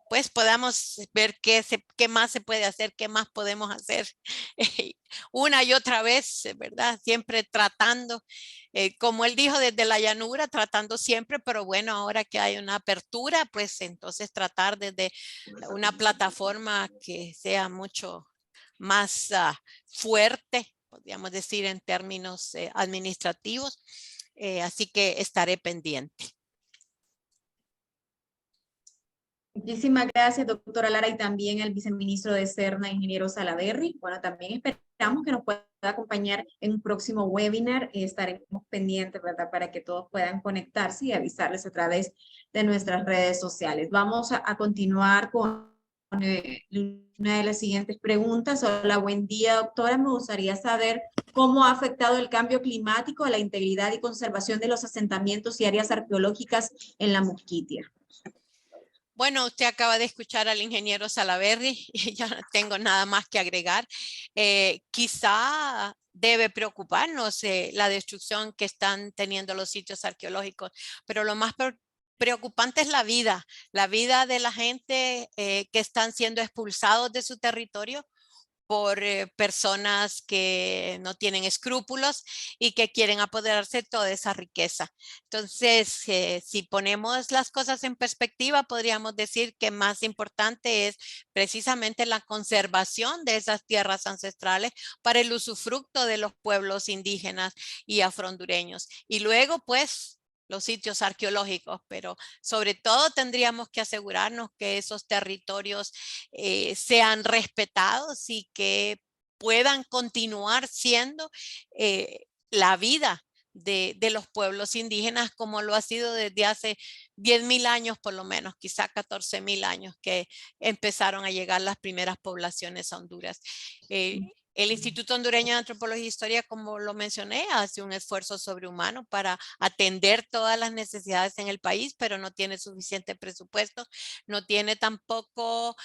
pues podamos ver qué más se puede hacer, qué más podemos hacer una y otra vez, ¿verdad? Siempre tratando, como él dijo, desde la llanura, tratando siempre, pero bueno, ahora que hay una apertura, pues entonces tratar desde una plataforma que sea mucho más fuerte, podríamos decir en términos administrativos, así que estaré pendiente. Muchísimas gracias, doctora Lara, y también el viceministro de Serna, ingeniero Salaverry. Bueno, también esperamos que nos pueda acompañar en un próximo webinar. Estaremos pendientes, ¿verdad?, para que todos puedan conectarse y avisarles a través de nuestras redes sociales. Vamos a continuar con una de las siguientes preguntas. Hola, buen día, doctora. Me gustaría saber cómo ha afectado el cambio climático a la integridad y conservación de los asentamientos y áreas arqueológicas en la Mosquitia. Bueno, usted acaba de escuchar al ingeniero Salaverry y ya no tengo nada más que agregar. Quizá debe preocuparnos la destrucción que están teniendo los sitios arqueológicos, pero lo más preocupante es la vida de la gente que están siendo expulsados de su territorio por personas que no tienen escrúpulos y que quieren apoderarse de toda esa riqueza. Entonces, si ponemos las cosas en perspectiva, podríamos decir que más importante es precisamente la conservación de esas tierras ancestrales para el usufructo de los pueblos indígenas y afrohondureños. Y luego, pues, los sitios arqueológicos, pero sobre todo tendríamos que asegurarnos que esos territorios sean respetados y que puedan continuar siendo la vida de los pueblos indígenas como lo ha sido desde hace 10.000 años por lo menos, quizá 14.000 años que empezaron a llegar las primeras poblaciones a Honduras. El Instituto Hondureño de Antropología e Historia, como lo mencioné, hace un esfuerzo sobrehumano para atender todas las necesidades en el país, pero no tiene suficiente presupuesto, no tiene tampoco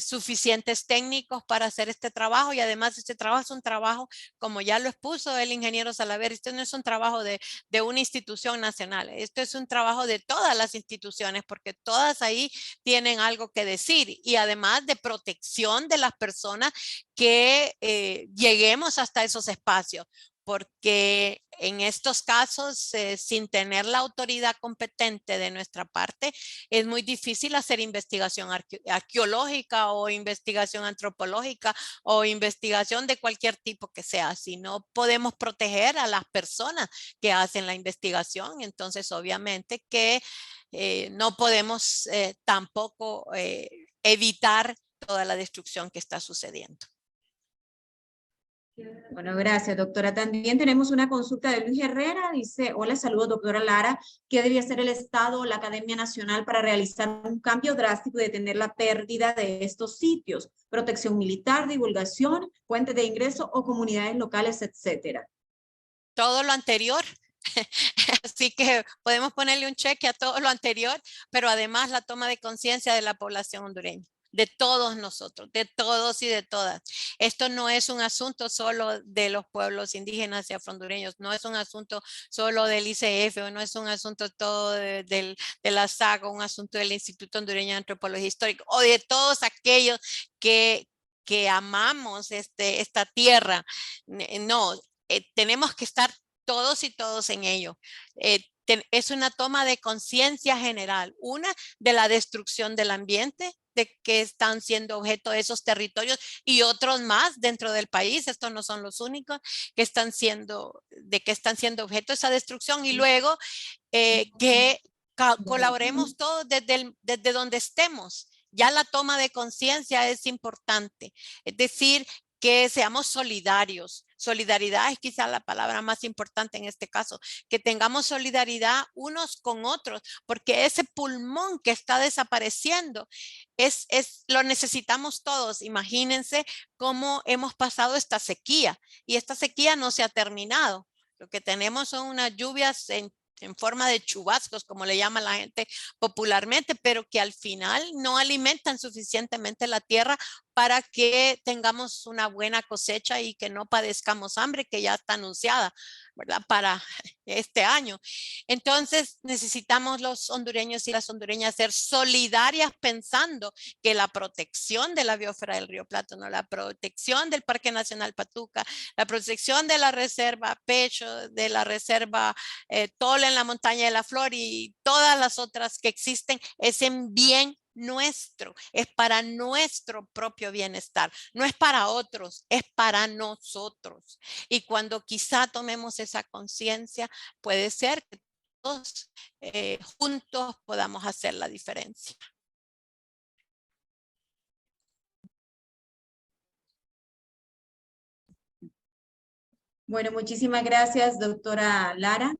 suficientes técnicos para hacer este trabajo y además este trabajo es un trabajo, como ya lo expuso el ingeniero Salaverry, esto no es un trabajo de una institución nacional, esto es un trabajo de todas las instituciones porque todas ahí tienen algo que decir y además de protección de las personas que lleguemos hasta esos espacios, porque en estos casos, sin tener la autoridad competente de nuestra parte, es muy difícil hacer investigación arqueológica o investigación antropológica o investigación de cualquier tipo que sea. Si no podemos proteger a las personas que hacen la investigación, entonces obviamente que no podemos tampoco evitar toda la destrucción que está sucediendo. Bueno, gracias, doctora. También tenemos una consulta de Luis Herrera. Dice, hola, saludos, doctora Lara. ¿Qué debería hacer el Estado o la Academia Nacional para realizar un cambio drástico y detener la pérdida de estos sitios? Protección militar, divulgación, fuentes de ingreso o comunidades locales, etcétera. Todo lo anterior. Así que podemos ponerle un cheque a todo lo anterior, pero además la toma de conciencia de la población hondureña, de todos nosotros, de todos y de todas. Esto no es un asunto solo de los pueblos indígenas y afrohondureños, no es un asunto solo del ICF, o no es un asunto todo de la SAG, un asunto del Instituto Hondureño de Antropología Histórica, o de todos aquellos que amamos esta tierra. No, tenemos que estar todos y todos en ello. Es una toma de conciencia general, una de la destrucción del ambiente, de que están siendo objeto de esos territorios y otros más dentro del país. Estos no son los únicos que están siendo objeto de esa destrucción. Y luego que colaboremos todos desde donde estemos. Ya la toma de conciencia es importante. Es decir, que seamos solidarios. Solidaridad es quizá la palabra más importante en este caso, que tengamos solidaridad unos con otros, porque ese pulmón que está desapareciendo lo necesitamos todos. Imagínense cómo hemos pasado esta sequía y esta sequía no se ha terminado. Lo que tenemos son unas lluvias en forma de chubascos, como le llama la gente popularmente, pero que al final no alimentan suficientemente la tierra para que tengamos una buena cosecha y que no padezcamos hambre, que ya está anunciada, ¿verdad? Para este año. Entonces necesitamos los hondureños y las hondureñas ser solidarias pensando que la protección de la biosfera del río Plátano, la protección del Parque Nacional Patuca, la protección de la reserva Pecho, de la reserva Tole en la montaña de la Flor y todas las otras que existen es en bien nuestro, es para nuestro propio bienestar, no es para otros, es para nosotros. Y cuando quizá tomemos esa conciencia, puede ser que todos juntos podamos hacer la diferencia. Bueno, muchísimas gracias, doctora Lara.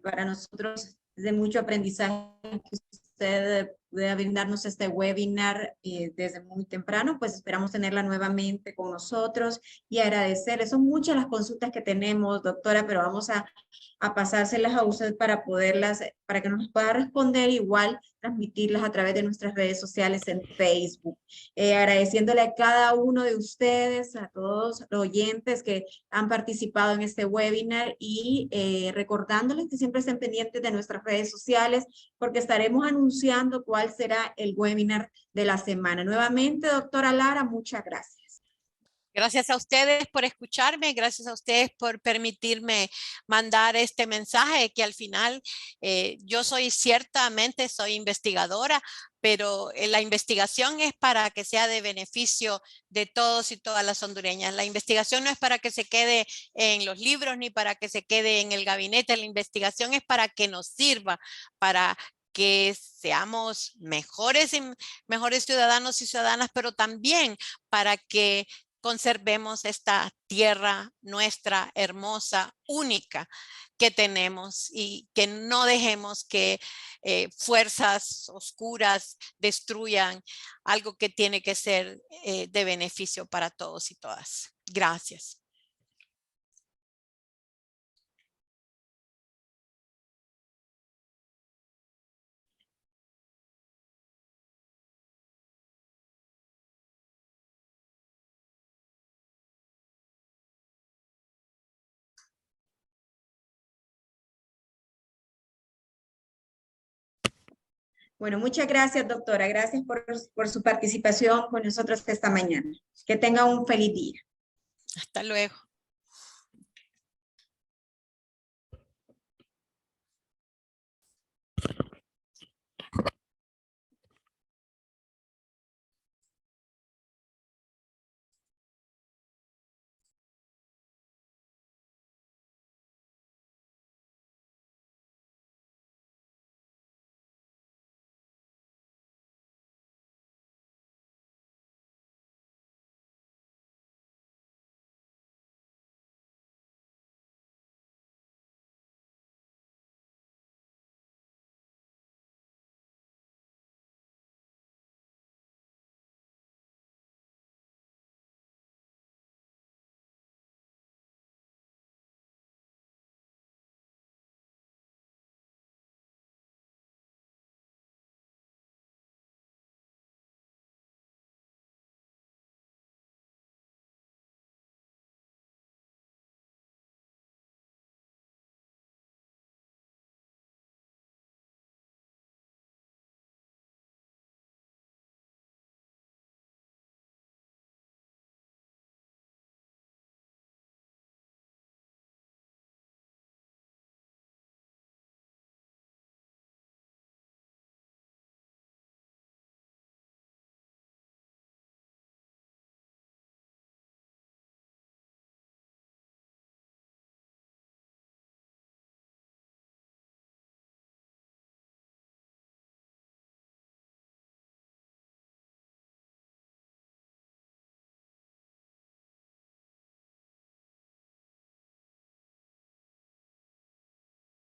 Para nosotros es de mucho aprendizaje que usted pueda brindarnos este webinar desde muy temprano, pues esperamos tenerla nuevamente con nosotros y agradecerle. Son muchas las consultas que tenemos, doctora, pero vamos a pasárselas a usted para para que nos pueda responder, igual transmitirlas a través de nuestras redes sociales en Facebook. Agradeciéndole a cada uno de ustedes, a todos los oyentes que han participado en este webinar y recordándoles que siempre estén pendientes de nuestras redes sociales porque estaremos anunciando cuál será el webinar de la semana. Nuevamente, doctora Lara, muchas gracias. Gracias a ustedes por escucharme, gracias a ustedes por permitirme mandar este mensaje que al final yo ciertamente soy investigadora, pero la investigación es para que sea de beneficio de todos y todas las hondureñas. La investigación no es para que se quede en los libros ni para que se quede en el gabinete, la investigación es para que nos sirva, para que seamos mejores ciudadanos y ciudadanas, pero también para que conservemos esta tierra nuestra, hermosa, única que tenemos y que no dejemos que fuerzas oscuras destruyan algo que tiene que ser de beneficio para todos y todas. Gracias. Bueno, muchas gracias, doctora. Gracias por su participación con nosotros esta mañana. Que tenga un feliz día. Hasta luego.